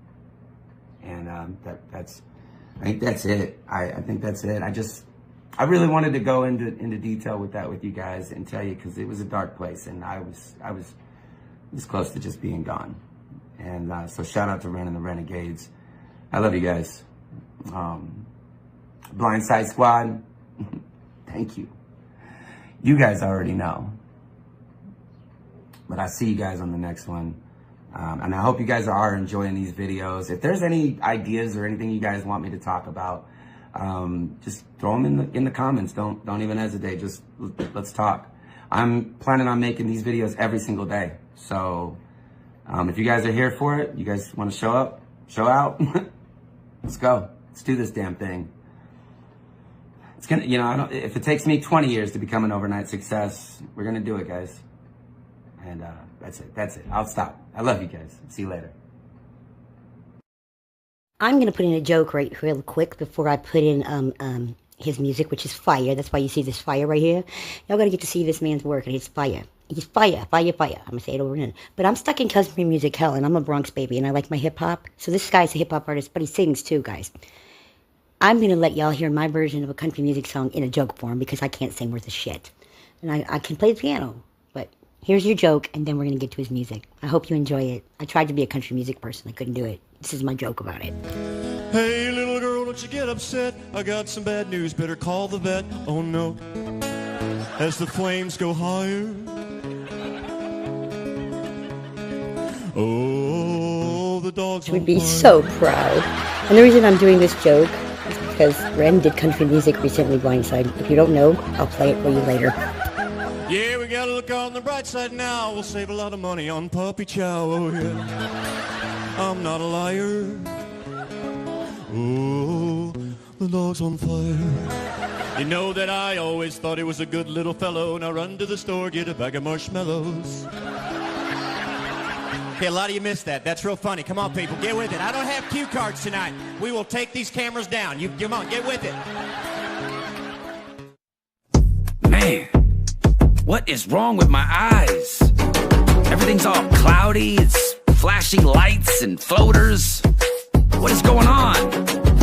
And I think that's it. I think that's it. I really wanted to go into detail with that with you guys and tell you, because it was a dark place, and I was close to just being gone. And so shout out to Ren and the Renegades. I love you guys. Blindside Squad, thank you. You guys already know. But I see you guys on the next one. And I hope you guys are enjoying these videos. If there's any ideas or anything you guys want me to talk about, just throw them in the comments. Don't even hesitate. Just let's talk. I'm planning on making these videos every single day. So if you guys are here for it, you guys want to show up, show out, let's go. Let's do this damn thing. It's gonna, you know, if it takes me 20 years to become an overnight success, we're gonna do it, guys. And that's it. I'll stop. I love you guys. See you later. I'm going to put in a joke right real quick before I put in his music, which is fire. That's why you see this fire right here. Y'all got to get to see this man's work, and it's fire. He's fire, fire, fire. I'm going to say it over again. But I'm stuck in country music hell, and I'm a Bronx baby, and I like my hip-hop. So this guy's a hip-hop artist, but he sings too, guys. I'm going to let y'all hear my version of a country music song in a joke form because I can't sing worth a shit. And I can play the piano, but here's your joke, and then we're going to get to his music. I hope you enjoy it. I tried to be a country music person. I couldn't do it. This is my joke about it. Hey, little girl, don't you get upset. I got some bad news. Better call the vet. Oh, no. As the flames go higher. Oh, the dogs She would be so proud. And the reason I'm doing this joke is because Ren did country music recently, Blindside. If you don't know, I'll play it for you later. Yeah, we gotta look on the bright side now. We'll save a lot of money on puppy chow. Oh, yeah. I'm not a liar. Oh, the dog's on fire. You know that I always thought he was a good little fellow. Now run to the store, get a bag of marshmallows. Okay, a lot of you missed that. That's real funny. Come on, people, get with it. I don't have cue cards tonight. We will take these cameras down. You come on, get with it. Man, what is wrong with my eyes? Everything's all cloudy. It's flashing lights and floaters. What is going on?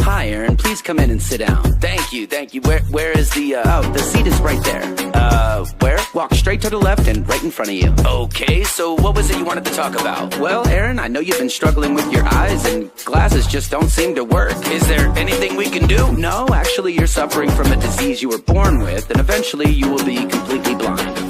Hi, Aaron. Please come in and sit down. Thank you, thank you. Where is the, the seat is right there. Where? Walk straight to the left and right in front of you. Okay, so what was it you wanted to talk about? Well, Aaron, I know you've been struggling with your eyes and glasses just don't seem to work. Is there anything we can do? No, actually, you're suffering from a disease you were born with, and eventually you will be completely blind.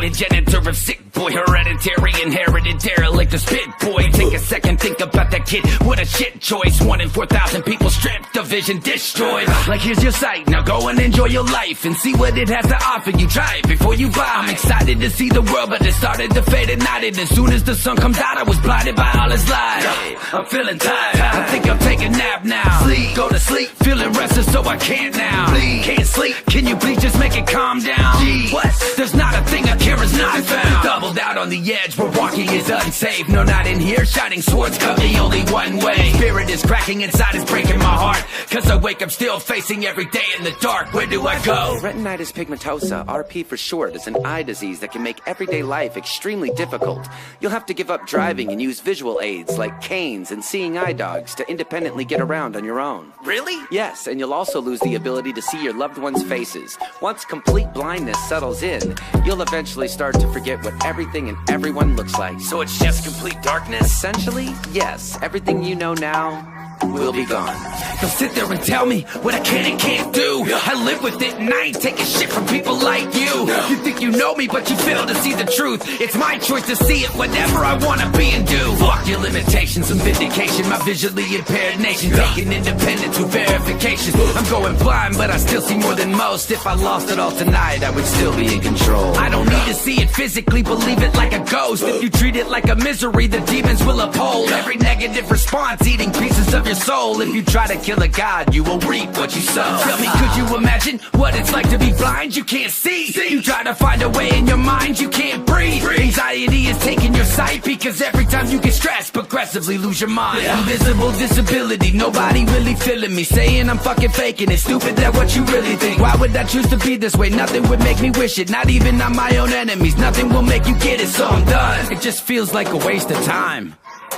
Janitor of sick boy, hereditary, inherited, derelict, a spit boy. Take a second, think about that kid, what a shit choice. 1 in 4,000 people stripped, the vision destroyed. Like here's your sight, now go and enjoy your life and see what it has to offer. You try it before you buy. I'm excited to see the world, but it started to fade at night. And as soon as the sun comes out, I was blinded by all its light. I'm feeling tired, I think I'll take a nap now. Sleep, go to sleep, feeling restless, so I can't now. Can't sleep, can you please just make it calm down? What? There's not a thing I care is not found. Doubled out on the edge where walking is unsafe. No, not in here, shining swords cut me only one way. Spirit is cracking inside, it's breaking my heart. Cause I wake up still facing every day in the dark. Where do I go? Retinitis pigmentosa, RP for short, is an eye disease that can make everyday life extremely difficult. You'll have to give up driving and use visual aids like canes and seeing eye dogs to independently get around on your own. Really? Yes, and you'll also lose the ability to see your loved ones' faces. Once complete blindness settles in, you'll eventually start to forget what everything and everyone looks like. So it's just complete darkness? Essentially, yes. Everything you know now will be gone. Don't sit there and tell me what I can and can't do. I live with it and I ain't taking shit from people like you. You think you know me, but you fail to see the truth. It's my choice to see it whatever I wanna be and do. Fuck your limitations, some vindication. My visually impaired nation taking independence with verification. I'm going blind, but I still see more than most. If I lost it all tonight, I would still be in control. I don't need to see it physically, believe it like a ghost. If you treat it like a misery, the demons will uphold every negative response, eating pieces of your soul. If you try to kill a god, you will reap what you sow. Tell me, could you imagine what it's like to be blind? You can't see. You try to find a way in your mind, you can't breathe. Anxiety is taking your sight because every time you get stressed, progressively lose your mind. Invisible disability, nobody really feeling me. Saying I'm fucking faking it, stupid that what you really think. Why would I choose to be this way? Nothing would make me wish it, not even on my own enemies. Nothing will make you get it, so I'm done. It just feels like a waste of time.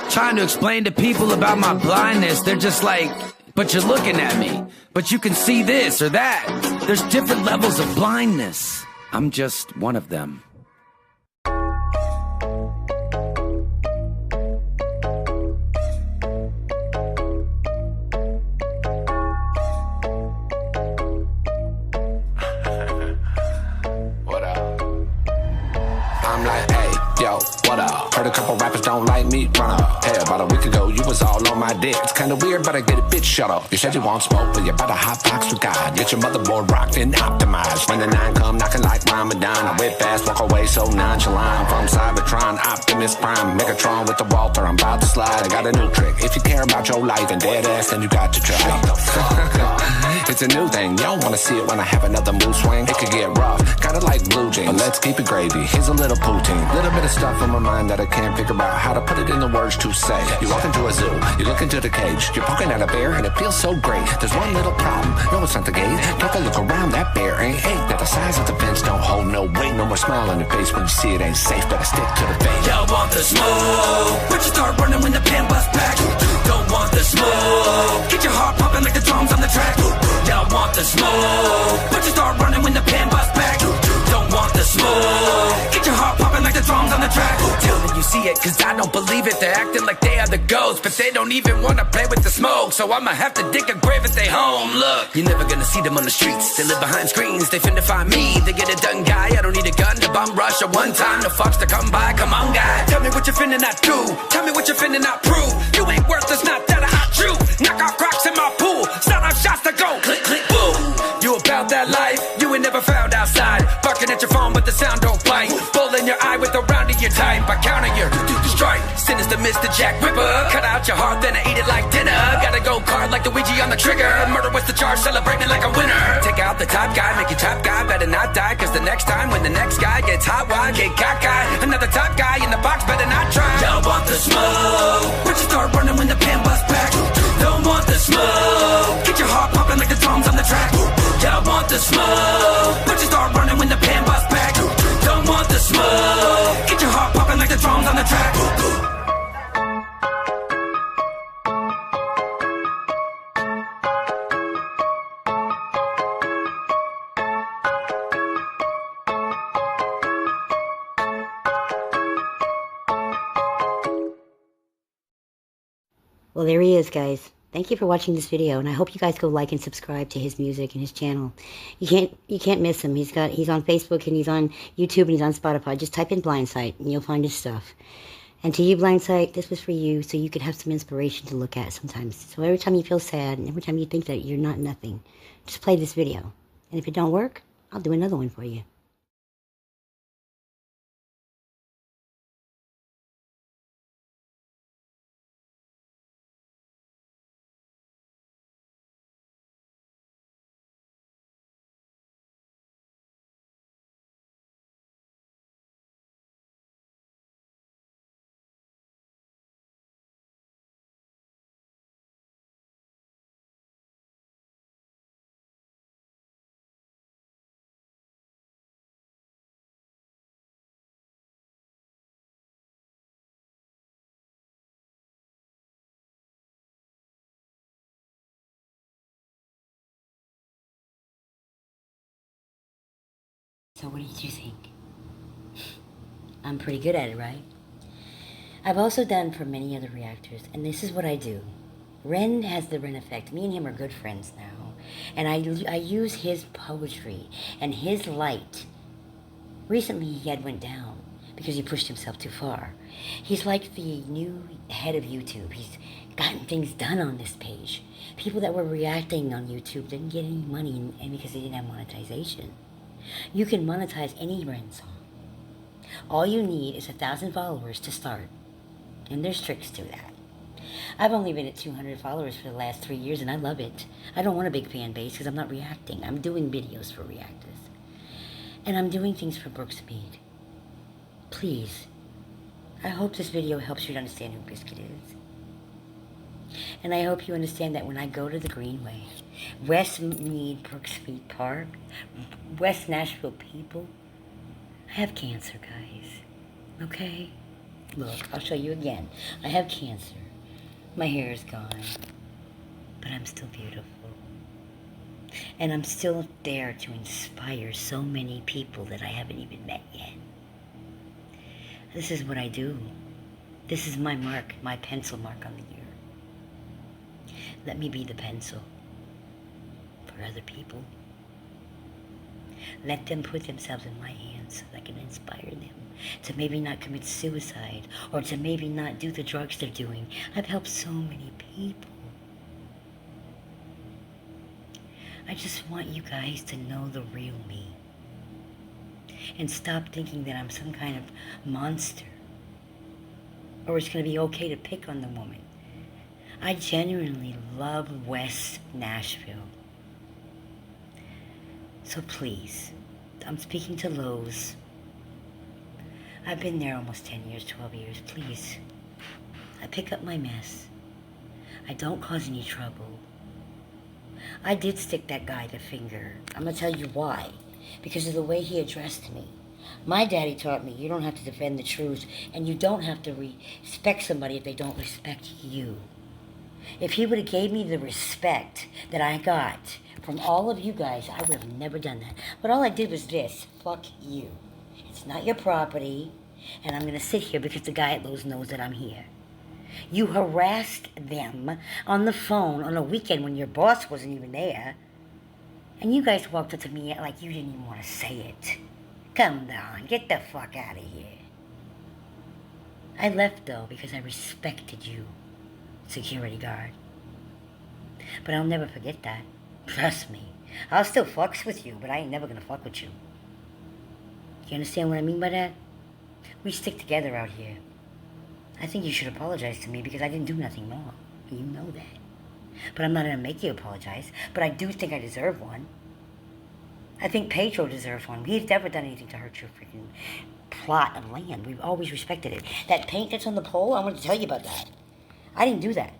Trying to explain to people about my blindness, they're just like, but you're looking at me, but you can see this or that. There's different levels of blindness. I'm just one of them. What up? I'm like, hey, yo, yo, what up? Heard a couple rappers don't like me, run up. Hey, about a week ago, you was all on my dick. It's kinda weird, but I get it, bitch, shut up. You said you want smoke, but you better hot box with God. Get your motherboard rocked and optimized. When the 9 come knocking like Ramadan, I whip fast, walk away so nonchalant. From Cybertron, Optimus Prime, Megatron with the Walter, I'm about to slide. I got a new trick. If you care about your life and dead ass, then you got to try. Shut the fuck up. It's a new thing, you don't wanna see it when I have another mood swing. It could get rough, kinda like blue jeans, but let's keep it gravy. Here's a little poutine, little bit of stuff on my mind that I can't figure out how to put it in the words to say. You walk into a zoo, you look into the cage, you're poking at a bear and it feels so great. There's one little problem, no it's not the gate. Take a look around, that bear ain't ate. That the size of the fence don't hold no weight. No more smile on your face when you see it ain't safe. Better stick to the face. Y'all want the smoke, but you start running when the pen busts back. Don't want the smoke, get your heart popping like the drums on the track. Y'all want the smoke, but you start running when the pen busts back. Don't want the smoke, get your heart popping like the drums on the track. Till then you see it, cause I don't believe it. They're acting like they are the ghosts, but they don't even wanna play with the smoke. So I'ma have to dig a grave if they home. Look, you're never gonna see them on the streets. They live behind screens, they finna find me. They get it done, guy. I don't need a gun to bum rush or one time. No fucks to come by, come on, guy. Tell me what you finna not do. Tell me what you finna not prove. You ain't worthless, not that I true. Knock off crocs in my pool. Start off shots to go. Click, click, boom. You about that life? You ain't never found outside. Barking at your phone, but the sound don't bite. Bull in your eye with a round of your type. I counter your strike. Sinister Mr. Jack Ripper. Cut out your heart, then I eat it like dinner. Gotta go card like the Ouija on the trigger. Murder was the charge, celebrate me like a winner. Take out the top guy, make you top guy. Better not die, cause the next time when the next guy gets hot, why get cockeyed? Another top guy in the box, better not try. Y'all want the smoke, but you start running when the pen busts back. Don't want the smoke, get your heart popping like the drums on the track. Y'all want the smoke, but you start running when the pen busts back. Don't want the smoke, get your heart popping like the drums on the track. Well, there he is, guys. Thank you for watching this video, and I hope you guys go like and subscribe to his music and his channel. You can't miss him. He's on Facebook and he's on YouTube and he's on Spotify. Just type in Blindsight and you'll find his stuff. And to you, Blindsight, this was for you, so you could have some inspiration to look at sometimes. So every time you feel sad and every time you think that you're not nothing, just play this video. And if it don't work, I'll do another one for you. So what did you think? I'm pretty good at it, right? I've also done for many other reactors, and this is what I do. Ren has the Ren effect. Me and him are good friends now. And I use his poetry and his light. Recently he had went down because he pushed himself too far. He's like the new head of YouTube. He's gotten things done on this page. People that were reacting on YouTube didn't get any money and because they didn't have monetization. You can monetize any Ren song. All you need is 1,000 followers to start. And there's tricks to that. I've only been at 200 followers for the last 3 years and I love it. I don't want a big fan base because I'm not reacting. I'm doing videos for reactors. And I'm doing things for Brooks Mead. Please, I hope this video helps you to understand who Bizcut is. And I hope you understand that when I go to the Greenway, West Mead, Brooks Mead Park, West Nashville people, I have cancer, guys. Okay? Look, I'll show you again. I have cancer. My hair is gone. But I'm still beautiful. And I'm still there to inspire so many people that I haven't even met yet. This is what I do. This is my mark, my pencil mark on the year. Let me be the pencil for other people. Let them put themselves in my hands. so that I can inspire them to maybe not commit suicide or to maybe not do the drugs they're doing. I've helped so many people. I just want you guys to know the real me and stop thinking that I'm some kind of monster or it's going to be okay to pick on the woman. I genuinely love West Nashville. So please, I'm speaking to Lowe's. I've been there almost 10 years, 12 years. Please, I pick up my mess. I don't cause any trouble. I did stick that guy the finger. I'm going to tell you why. Because of the way he addressed me. My daddy taught me you don't have to defend the truth and you don't have to respect somebody if they don't respect you. If he would have gave me the respect that I got from all of you guys, I would have never done that. But all I did was this. Fuck you. It's not your property, and I'm going to sit here because the guy at Lowe's knows that I'm here. You harassed them on the phone on a weekend when your boss wasn't even there, and you guys walked up to me like you didn't even want to say it. Come on, get the fuck out of here. I left, though, because I respected you, security guard. But I'll never forget that. Trust me. I'll still fucks with you, but I ain't never gonna fuck with you. You understand what I mean by that? We stick together out here. I think you should apologize to me because I didn't do nothing wrong. You know that. But I'm not gonna make you apologize. But I do think I deserve one. I think Pedro deserves one. He's never done anything to hurt your freaking plot of land. We've always respected it. That paint that's on the pole, I want to tell you about that. I didn't do that.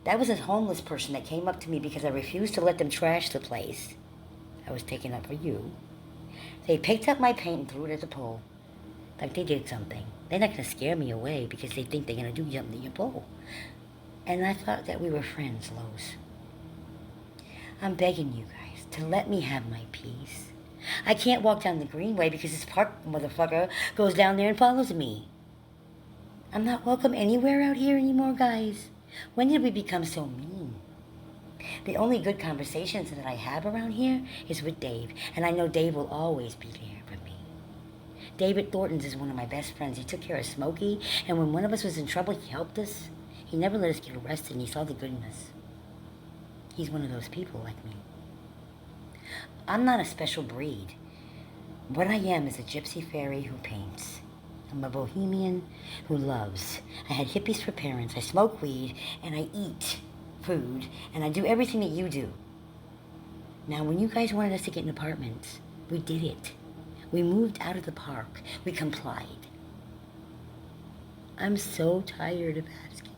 That was a homeless person that came up to me because I refused to let them trash the place. I was taking up for you. They picked up my paint and threw it at the pole. Like they did something. They're not going to scare me away because they think they're going to do something to your pole. And I thought that we were friends, Lowe's. I'm begging you guys to let me have my peace. I can't walk down the Greenway because this park motherfucker goes down there and follows me. I'm not welcome anywhere out here anymore, guys. When did we become so mean? The only good conversations that I have around here is with Dave, and I know Dave will always be there for me. David Thornton's is one of my best friends. He took care of Smokey, and when one of us was in trouble, he helped us. He never let us get arrested, and he saw the goodness. He's one of those people like me. I'm not a special breed. What I am is a gypsy fairy who paints. I'm a bohemian who loves. I had hippies for parents. I smoke weed, and I eat food, and I do everything that you do. Now, when you guys wanted us to get an apartment, we did it. We moved out of the park. We complied. I'm so tired of asking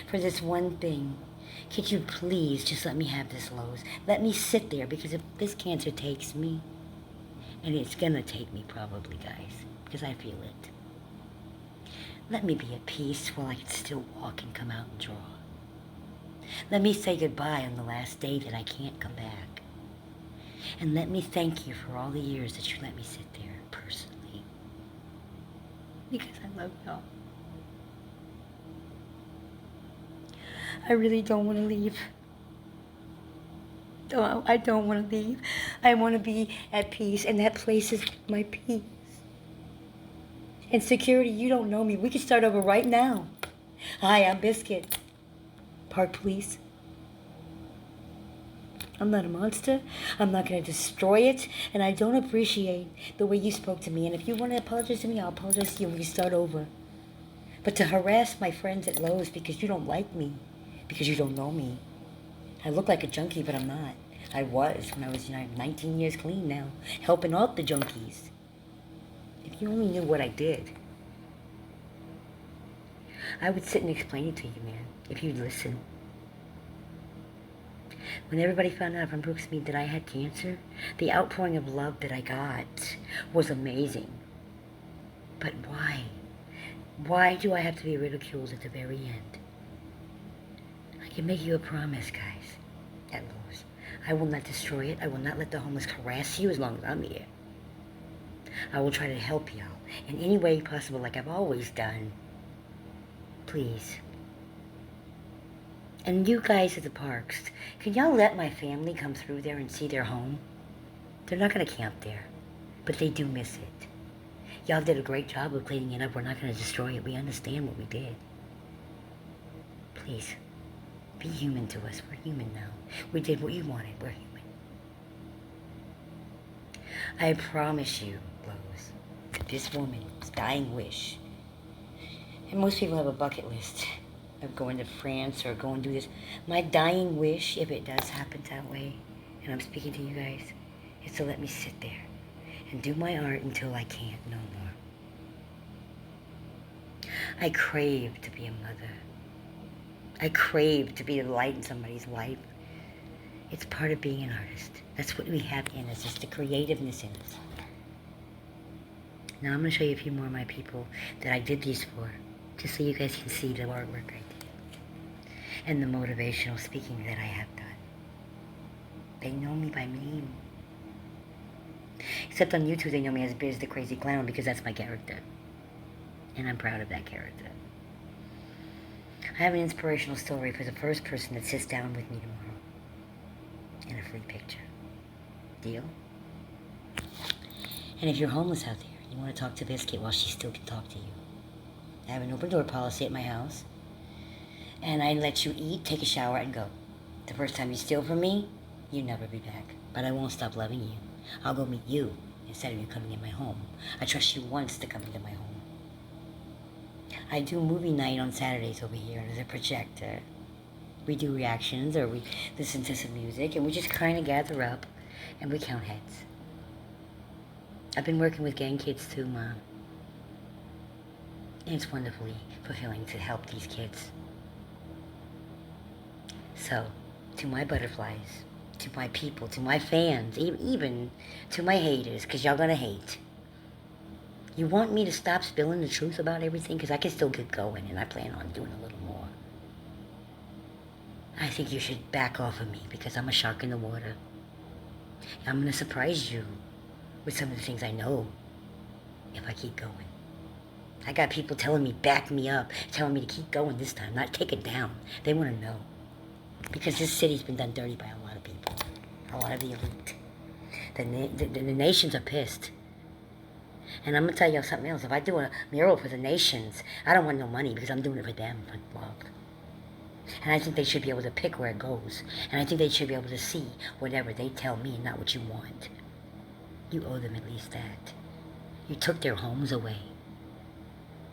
for this one thing. Could you please just let me have this, Lowe's? Let me sit there, because if this cancer takes me, and it's gonna take me probably, guys, because I feel it. Let me be at peace while I can still walk and come out and draw. Let me say goodbye on the last day that I can't come back. And let me thank you for all the years that you let me sit there personally. Because I love y'all. I really don't want to leave. No, I don't want to leave. I want to be at peace, and that place is my peace. And security, you don't know me. We can start over right now. Hi, I'm Bizcut. Park police. I'm not a monster. I'm not going to destroy it. And I don't appreciate the way you spoke to me. And if you want to apologize to me, I'll apologize to you and we can start over. But to harass my friends at Lowe's because you don't like me, because you don't know me. I look like a junkie, but I'm not. I was when I was 19 years clean now, helping out the junkies. If you only knew what I did, I would sit and explain it to you, man, if you'd listen. When everybody found out from Brooksmead that I had cancer, the outpouring of love that I got was amazing. But why? Why do I have to be ridiculed at the very end? I can make you a promise, guys, at Lowe's. I will not destroy it. I will not let the homeless harass you as long as I'm here. I will try to help y'all in any way possible, like I've always done. Please. And you guys at the parks, can y'all let my family come through there and see their home? They're not going to camp there. But they do miss it. Y'all did a great job of cleaning it up. We're not going to destroy it. We understand what we did. Please, be human to us. We're human now. We did what you wanted. We're human. I promise you, Rose, this woman's dying wish, and most people have a bucket list of going to France or going to do this. My dying wish, if it does happen that way, and I'm speaking to you guys, is to let me sit there and do my art until I can't no more. I crave to be a mother. I crave to be the light in somebody's life. It's part of being an artist. That's what we have in us. It's the creativeness in us. Now I'm going to show you a few more of my people that I did these for, just so you guys can see the artwork I did and the motivational speaking that I have done. They know me by name. Except on YouTube, they know me as Biz the Crazy Clown because that's my character. And I'm proud of that character. I have an inspirational story for the first person that sits down with me tomorrow. In a free picture. Deal? And if you're homeless out there, you want to talk to Bizcut while she still can talk to you. I have an open door policy at my house. And I let you eat, take a shower, and go. The first time you steal from me, you'll never be back. But I won't stop loving you. I'll go meet you instead of you coming in my home. I trust you once to come into my home. I do movie night on Saturdays over here. There's a projector. We do reactions or we listen to some music and we just kind of gather up and we count heads. I've been working with gang kids too, Mom. And it's wonderfully fulfilling to help these kids. So, to my butterflies, to my people, to my fans, even to my haters, because y'all gonna hate. You want me to stop spilling the truth about everything? Because I can still get going and I plan on doing a little more. I think you should back off of me because I'm a shark in the water. I'm going to surprise you with some of the things I know if I keep going. I got people telling me, back me up, telling me to keep going this time, not take it down. They want to know. Because this city's been done dirty by a lot of people. A lot of the elite. The nations are pissed. And I'm going to tell you something else. If I do a mural for the nations, I don't want no money because I'm doing it for them, for love. And I think they should be able to pick where it goes. And I think they should be able to see whatever they tell me, not what you want. You owe them at least that. You took their homes away.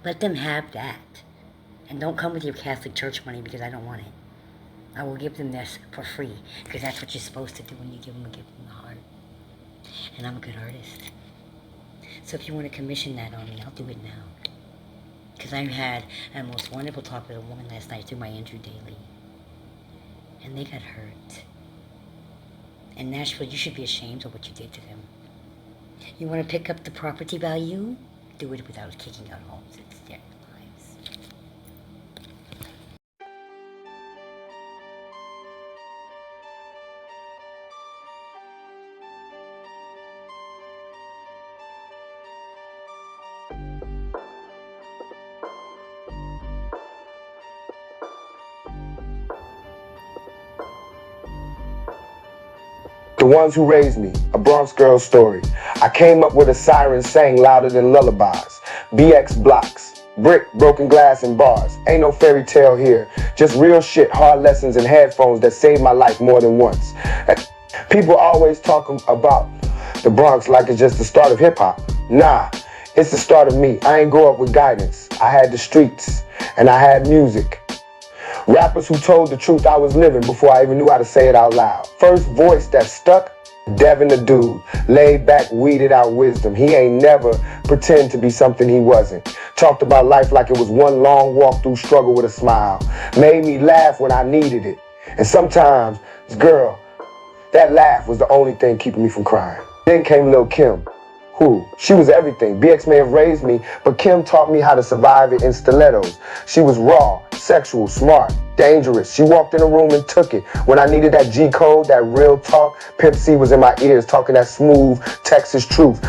Let them have that. And don't come with your Catholic Church money because I don't want it. I will give them this for free because that's what you're supposed to do when you give them a gift from the heart. And I'm a good artist. So if you want to commission that on me, I'll do it now. Because I had a most wonderful talk with a woman last night through my Andrew Daily. And they got hurt. And Nashville, you should be ashamed of what you did to them. You want to pick up the property value? Do it without kicking out homes. It's their lives. The ones who raised me, a Bronx girl story. I came up with a siren sang louder than lullabies. BX blocks, brick, broken glass, and bars. Ain't no fairy tale here. Just real shit, hard lessons, and headphones that saved my life more than once. People always talk about the Bronx like it's just the start of hip-hop. Nah, it's the start of me. I ain't grow up with guidance. I had the streets, and I had music. Rappers who told the truth I was living before I even knew how to say it out loud. First voice that stuck, Devin the Dude. Laid back, weeded out wisdom. He ain't never pretend to be something he wasn't. Talked about life like it was one long walk through struggle with a smile. Made me laugh when I needed it. And sometimes, girl, that laugh was the only thing keeping me from crying. Then came Lil' Kim. Who? She was everything. BX may have raised me, but Kim taught me how to survive it in stilettos. She was raw, sexual, smart, dangerous. She walked in a room and took it. When I needed that G code, that real talk, Pimp C was in my ears talking that smooth Texas truth.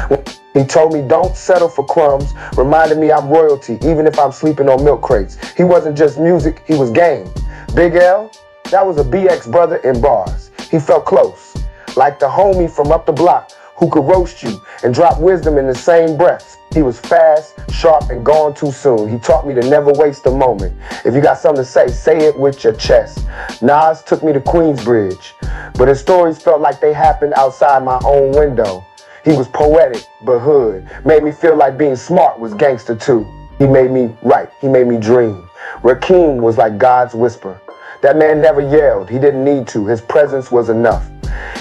He told me don't settle for crumbs, reminded me I'm royalty, even if I'm sleeping on milk crates. He wasn't just music, he was game. Big L, that was a BX brother in bars. He felt close, like the homie from up the block who could roast you and drop wisdom in the same breath. He was fast, sharp, and gone too soon. He taught me to never waste a moment. If you got something to say it with your chest. Nas took me to Queensbridge, but his stories felt like they happened outside my own window. He was poetic, but hood. Made me feel like being smart was gangster too. He made me write. He made me dream. Rakim was like God's whisper. That man never yelled. He didn't need to. His presence was enough.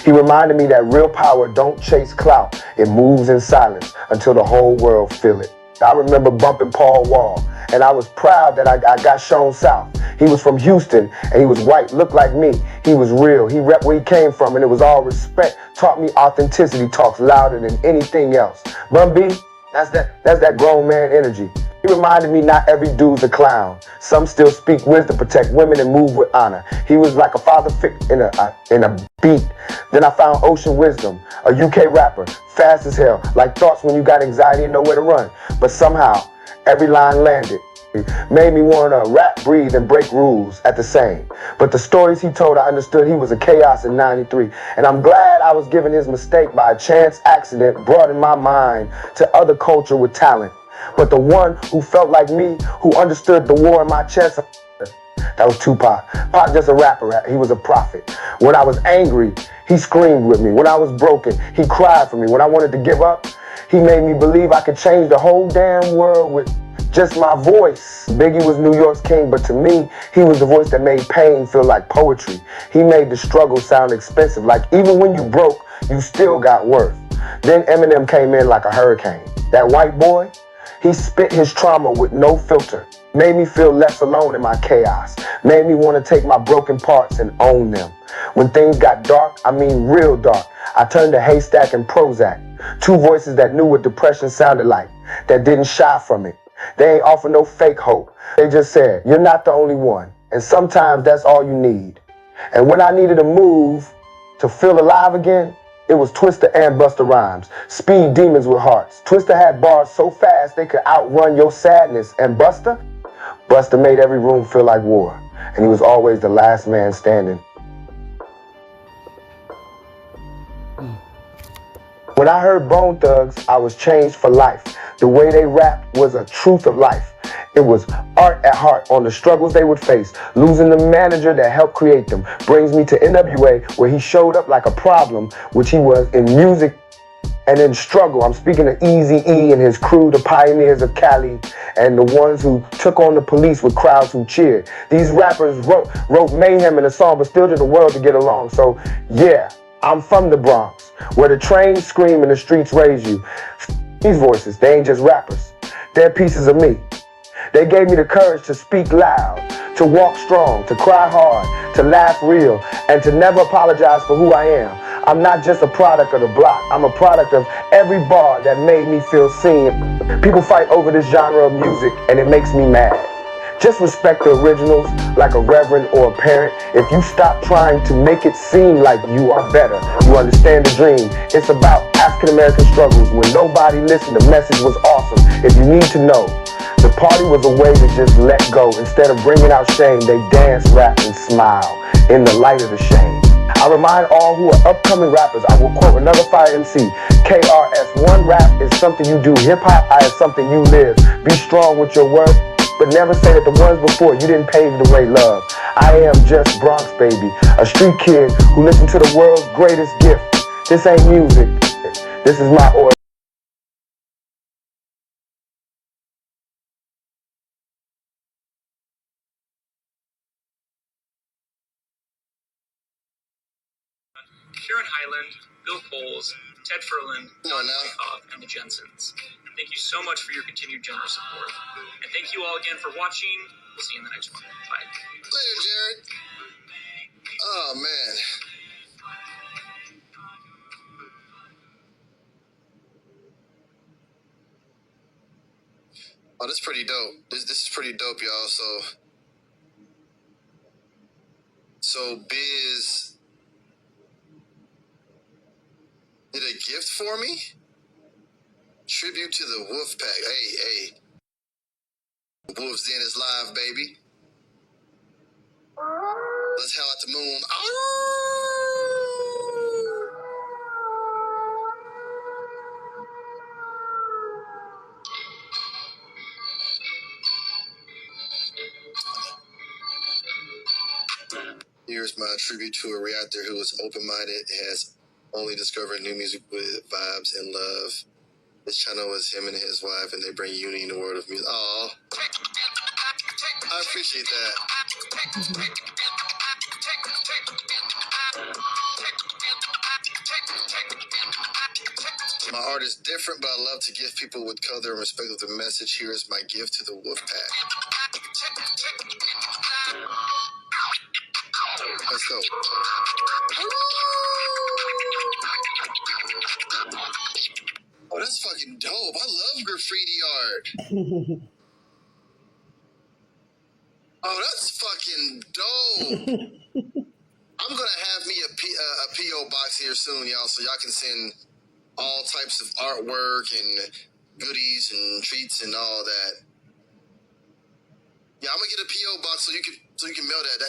He reminded me that real power don't chase clout. It moves in silence until the whole world feel it. I remember bumping Paul Wall, and I was proud that I got shown south. He was from Houston, and he was white, looked like me. He was real. He rep where he came from, and it was all respect. Taught me authenticity talks louder than anything else. Bun B, that's that grown man energy. He reminded me not every dude's a clown. Some still speak wisdom, protect women, and move with honor. He was like a father figure in a beat. Then I found Ocean Wisdom, a UK rapper, fast as hell, like thoughts when you got anxiety and nowhere to run. But somehow, every line landed. Made me want to rap, breathe, and break rules at the same. But the stories he told, I understood he was a chaos in 93. And I'm glad I was given his mistake by a chance accident, broadened my mind to other culture with talent. But the one who felt like me, who understood the war in my chest, that was Tupac. Pac just a rapper, he was a prophet. When I was angry, he screamed with me. When I was broken, he cried for me. When I wanted to give up, he made me believe I could change the whole damn world with just my voice. Biggie was New York's king, but to me, he was the voice that made pain feel like poetry. He made the struggle sound expensive, like even when you broke, you still got worth. Then Eminem came in like a hurricane. That white boy, he spit his trauma with no filter. Made me feel less alone in my chaos. Made me want to take my broken parts and own them. When things got dark, I mean real dark, I turned to Haystack and Prozac. Two voices that knew what depression sounded like, that didn't shy from it. They ain't offer no fake hope. They just said, you're not the only one. And sometimes that's all you need. And when I needed a move to feel alive again, it was Twista and Busta Rhymes. Speed demons with hearts. Twista had bars so fast they could outrun your sadness. And Busta made every room feel like war. And he was always the last man standing. When I heard Bone Thugs, I was changed for life. The way they rapped was a truth of life. It was art at heart on the struggles they would face. Losing the manager that helped create them brings me to NWA, where he showed up like a problem, which he was in music and in struggle. I'm speaking of Eazy-E and his crew, the pioneers of Cali, and the ones who took on the police with crowds who cheered. These rappers wrote mayhem in a song, but still did the world to get along. So yeah, I'm from the Bronx, where the trains scream and the streets raise you. These voices, they ain't just rappers. They're pieces of me. They gave me the courage to speak loud, to walk strong, to cry hard, to laugh real, and to never apologize for who I am. I'm not just a product of the block. I'm a product of every bar that made me feel seen. People fight over this genre of music, and it makes me mad. Just respect the originals like a reverend or a parent. If you stop trying to make it seem like you are better, you understand the dream. It's about African-American struggles. When nobody listened, the message was awesome. If you need to know, the party was a way to just let go. Instead of bringing out shame, they dance, rap, and smile in the light of the shame. I remind all who are upcoming rappers, I will quote another fire MC, KRS, one rap is something you do. Hip-hop is something you live. Be strong with your words, but never say that the ones before you didn't pave the way, love. I am just Bronx, baby, a street kid who listened to the world's greatest gift. This ain't music. This is my order. Karen Hyland, Bill Coles, Ted Ferland, Don Wyckoff, and the Jensens. Thank you so much for your continued generous support. And thank you all again for watching. We'll see you in the next one. Bye. Later, Jared. Oh, man. Oh, this is pretty dope. This is pretty dope, y'all. So Biz did a gift for me? Tribute to the Wolf Pack. Hey. Wolf's Den is live, baby. Let's hell out the moon. Oh! Here's my tribute to a reactor who is open-minded, has only discovered new music with vibes and love. His channel is him and his wife, and they bring unity in the world of music. Aw, I appreciate that. My art is different, but I love to give people with color and respect of the message. Here is my gift to the wolf pack. Let's go. Oh, that's fucking dope. I love graffiti art. Oh, that's fucking dope. I'm going to have me a P.O. box here soon, y'all, so y'all can send all types of artwork and goodies and treats and all that. Yeah, I'm going to get a P.O. box so you can mail that.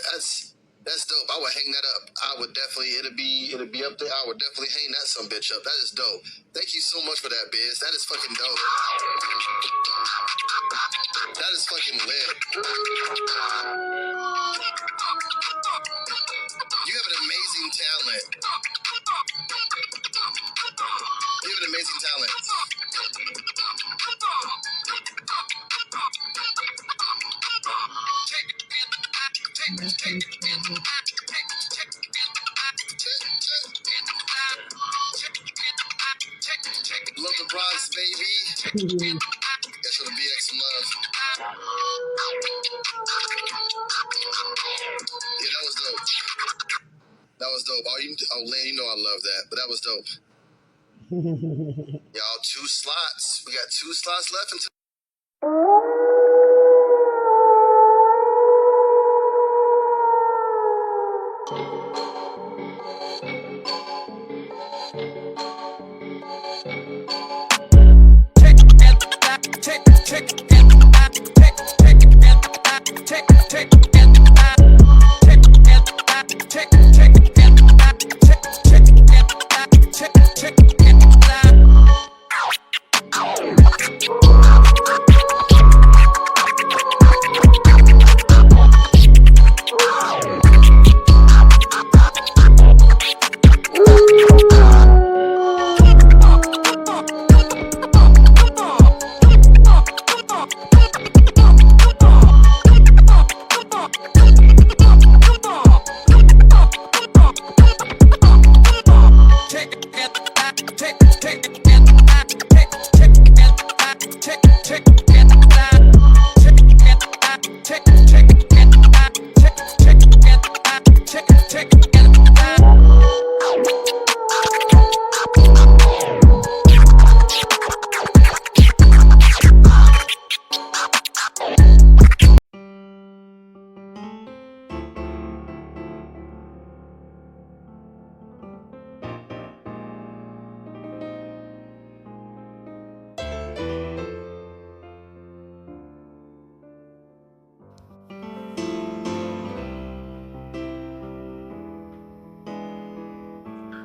That's dope. I would hang that up. I would definitely, it'll be up there. I would definitely hang that some bitch up. That is dope. Thank you so much for that, Biz. That is fucking dope. That is fucking lit. You have an amazing talent. You have an amazing talent. Love the Bronx, baby. That's for the BX some love. Yeah, that was dope. That was dope. Lynn, you know I love that, but that was dope. Y'all, 2 slots. We got 2 slots left until.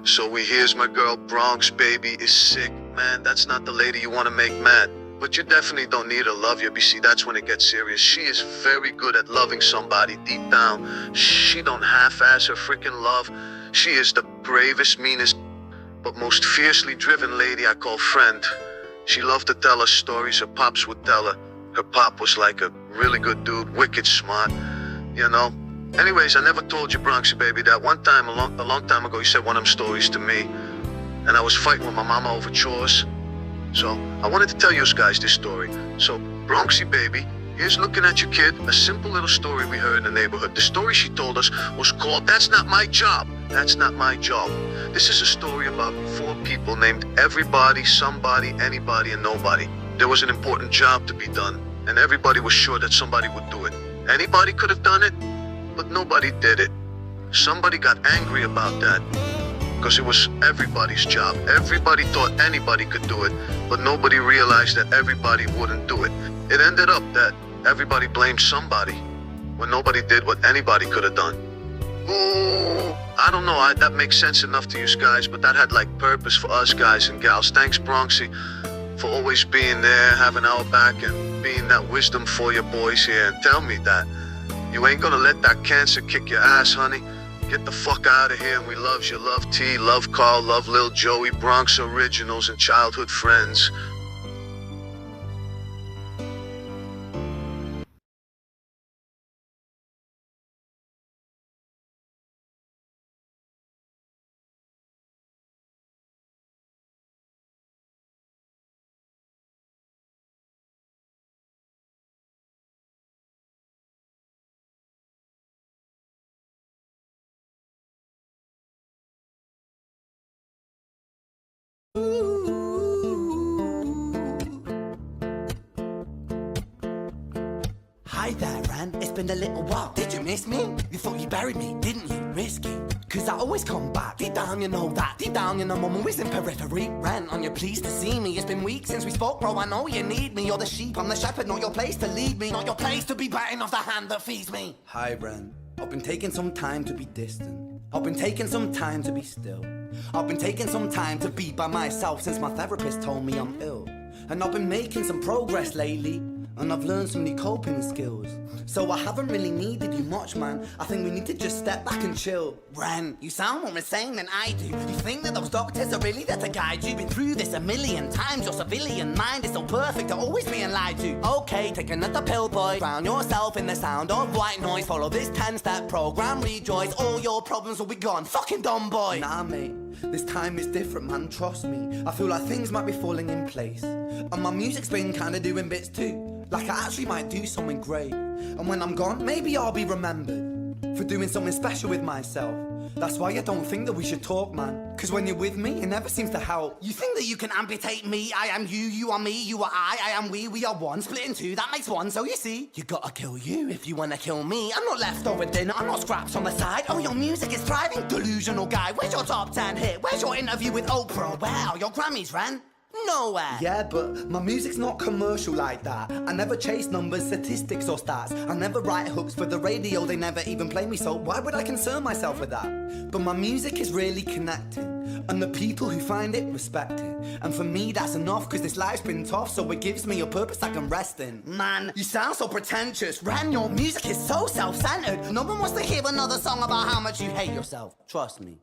So here's my girl, Bronx baby is sick. Man, that's not the lady you want to make mad. But you definitely don't need her love you. You see, that's when it gets serious. She is very good at loving somebody deep down. She don't half-ass her freaking love. She is the bravest, meanest, but most fiercely driven lady I call friend. She loved to tell us stories her pops would tell her. Her pop was like a really good dude, wicked smart, you know. Anyways, I never told you, Bronxy baby, that one time, a long time ago, you said one of them stories to me. And I was fighting with my mama over chores. So I wanted to tell you guys this story. So, Bronxy baby, here's looking at your kid, a simple little story we heard in the neighborhood. The story she told us was called, That's Not My Job. That's Not My Job. This is a story about 4 people named everybody, somebody, anybody, and nobody. There was an important job to be done, and everybody was sure that somebody would do it. Anybody could have done it, but nobody did it. Somebody got angry about that, because it was everybody's job. Everybody thought anybody could do it, but nobody realized that everybody wouldn't do it. It ended up that everybody blamed somebody, when nobody did what anybody could have done. Ooh, I don't know, that makes sense enough to you guys, but that had like purpose for us guys and gals. Thanks, Bronxy, for always being there, having our back, and being that wisdom for your boys here. And tell me that you ain't gonna let that cancer kick your ass, honey. Get the fuck out of here. We love you, love T, love Carl, love Lil Joey, Bronx Originals, and childhood friends. Hi there, Ran. It's been a little while. Did you miss me? You thought you buried me, didn't you? Risky. Cause I always come back. Deep down, you know that. Deep down, you know I'm always in periphery. Ran, on your pleased to see me. It's been weeks since we spoke, bro. I know you need me. You're the sheep, I'm the shepherd. Not your place to lead me. Not your place to be biting off the hand that feeds me. Hi, Ren. I've been taking some time to be distant. I've been taking some time to be still. I've been taking some time to be by myself since my therapist told me I'm ill. And I've been making some progress lately. And I've learned some new coping skills. So I haven't really needed you much, man. I think we need to just step back and chill. Ren, you sound more insane than I do. You think that those doctors are really there to guide you? Been through this a million times. Your civilian mind is so perfect to always being lied to. Okay, take another pill, boy. Drown yourself in the sound of white noise. Follow this 10-step program, rejoice. All your problems will be gone. Fucking dumb boy. Nah, mate. This time is different, man. Trust me. I feel like things might be falling in place. And my music's been kinda doing bits too. Like I actually might do something great. And when I'm gone, maybe I'll be remembered for doing something special with myself. That's why I don't think that we should talk, man. Cause when you're with me, it never seems to help. You think that you can amputate me? I am you, you are me, you are I am we are one. Split in two, that makes one. So you see, you gotta kill you if you wanna kill me. I'm not leftover dinner, I'm not scraps on the side. Oh, your music is thriving, delusional guy. Where's your top 10 hit? Where's your interview with Oprah? Where are your Grammys, Ren? Nowhere. Yeah, but my music's not commercial like that. I never chase numbers, statistics or stats. I never write hooks for the radio, they never even play me, so why would I concern myself with that? But my music is really connecting, and the people who find it respect it. And for me that's enough, cause this life's been tough, so it gives me a purpose I can rest in. Man, you sound so pretentious. Ren, your music is so self-centered. No one wants to hear another song about how much you hate yourself. Trust me.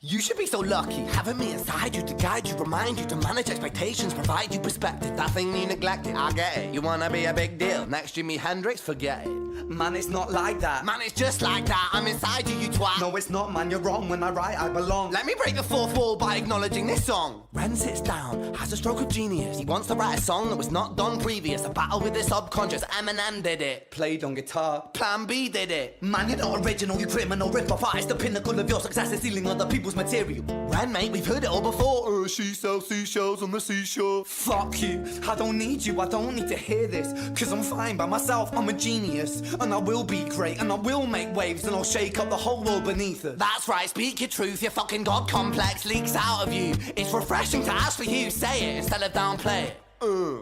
You should be so lucky, having me inside you to guide you, remind you to manage expectations, provide you perspective. That thing you neglected, I get it. You wanna be a big deal, next Jimi Hendrix, forget it. Man, it's not like that. Man, it's just like that, I'm inside you, you twat. No, it's not, man, you're wrong. When I write, I belong. Let me break the fourth wall by acknowledging this song. Ren sits down, has a stroke of genius. He wants to write a song that was not done previous. A battle with the subconscious, Eminem did it. Played on guitar. Plan B did it. Man, you're not original, you criminal rip-off artist. The pinnacle of your success is stealing other people's material. Ren, mate, we've heard it all before. She sells seashells on the seashore. Fuck you, I don't need you, I don't need to hear this. Cause I'm fine by myself, I'm a genius. And I will be great, and I will make waves. And I'll shake up the whole world beneath us. That's right, speak your truth, your fucking God complex leaks out of you. It's refreshing to ask for you, say it instead of downplay it.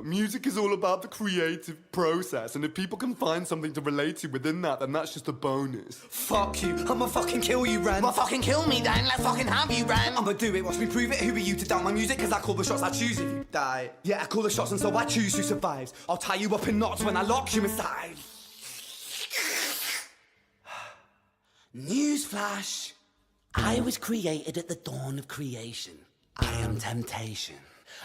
Music is all about the creative process, and if people can find something to relate to within that, then that's just a bonus. Fuck you, I'ma fucking kill you, Ren. Well, fucking kill me then, let's fucking have you, Ren. I'ma do it, watch me prove it. Who are you to doubt my music? Cause I call the shots, I choose if you die. Yeah, I call the shots and so I choose who survives. I'll tie you up in knots when I lock you inside. Newsflash. I was created at the dawn of creation. I am temptation.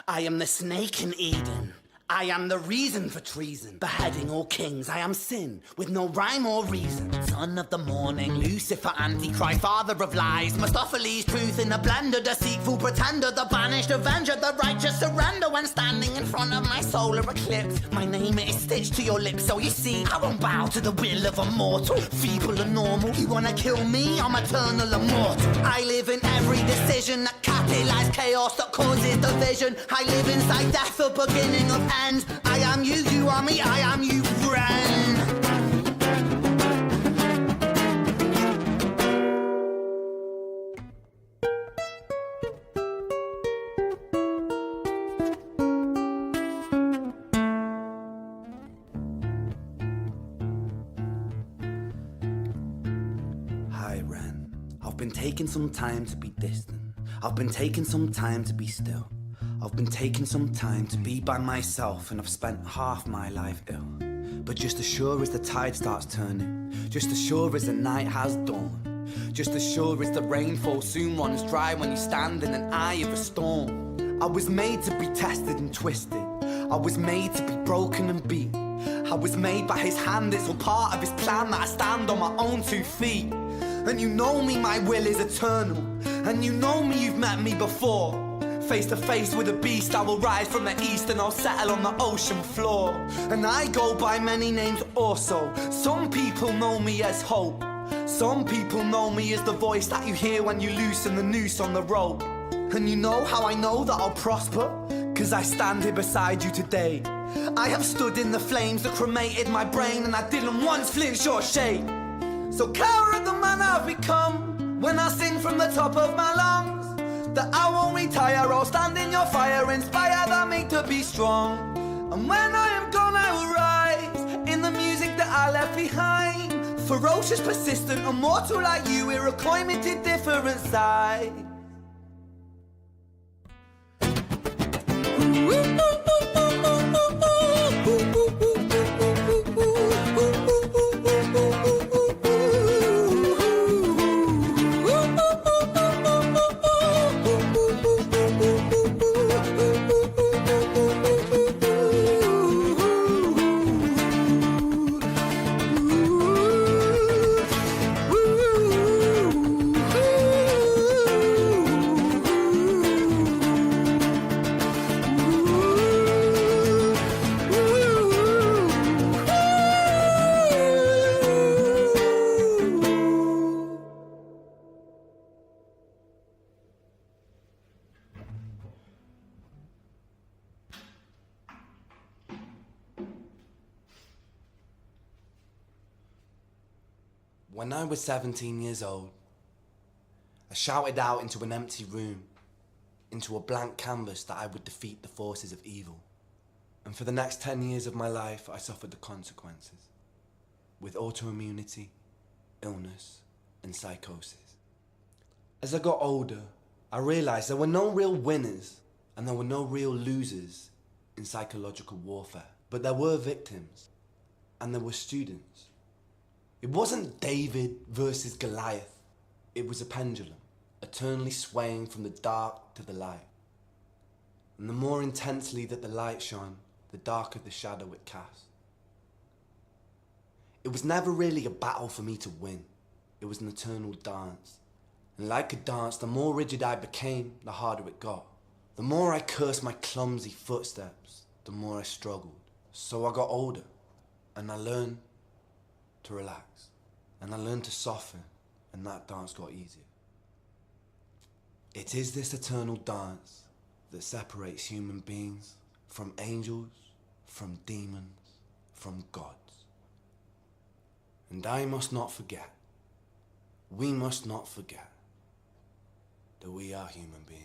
I am the snake in Eden. I am the reason for treason, beheading all kings. I am sin, with no rhyme or reason. Son of the morning, Lucifer, Antichrist, father of lies. Mephistopheles, truth in a blender, deceitful pretender, the banished avenger, the righteous surrender. When standing in front of my solar eclipse, my name is stitched to your lips. So you see, I won't bow to the will of a mortal, feeble and normal. You wanna kill me? I'm eternal immortal. I live in every decision that catalyzes chaos, that causes division. I live inside death, the beginning of end. I am you, you are me, I am you, friend. Hi, Ren. I've been taking some time to be distant. I've been taking some time to be still. I've been taking some time to be by myself, and I've spent half my life ill. But just as sure as the tide starts turning, just as sure as the night has dawned, Just as sure as the rainfall soon runs dry when you stand in an eye of a storm. I was made to be tested and twisted. I was made to be broken and beat. I was made by his hand, it's all part of his plan that I stand on my own 2 feet. And you know me, my will is eternal. And you know me, you've met me before. Face to face with a beast, I will rise from the east and I'll settle on the ocean floor. And I go by many names also. Some people know me as hope. Some people know me as the voice that you hear when you loosen the noose on the rope. And you know how I know that I'll prosper? 'Cause I stand here beside you today. I have stood in the flames that cremated my brain, and I didn't once flinch or shake. So cower of the man I've become, when I sing from the top of my lungs, that I won't retire, I'll stand in your fire, inspired by me to be strong. And when I am gone I will rise, in the music that I left behind. Ferocious, persistent, immortal like you, we're a climate different side. When I was 17 years old, I shouted out into an empty room, into a blank canvas that I would defeat the forces of evil. And for the next 10 years of my life, I suffered the consequences, with autoimmunity, illness, and psychosis. As I got older, I realized there were no real winners and there were no real losers in psychological warfare, but there were victims and there were students. It wasn't David versus Goliath. It was a pendulum, eternally swaying from the dark to the light. And the more intensely that the light shone, the darker the shadow it cast. It was never really a battle for me to win. It was an eternal dance. And like a dance, the more rigid I became, the harder it got. The more I cursed my clumsy footsteps, the more I struggled. So I got older, and I learned to relax, and I learned to soften, and that dance got easier. It is this eternal dance that separates human beings from angels, from demons, from gods. And I must not forget, we must not forget that we are human beings.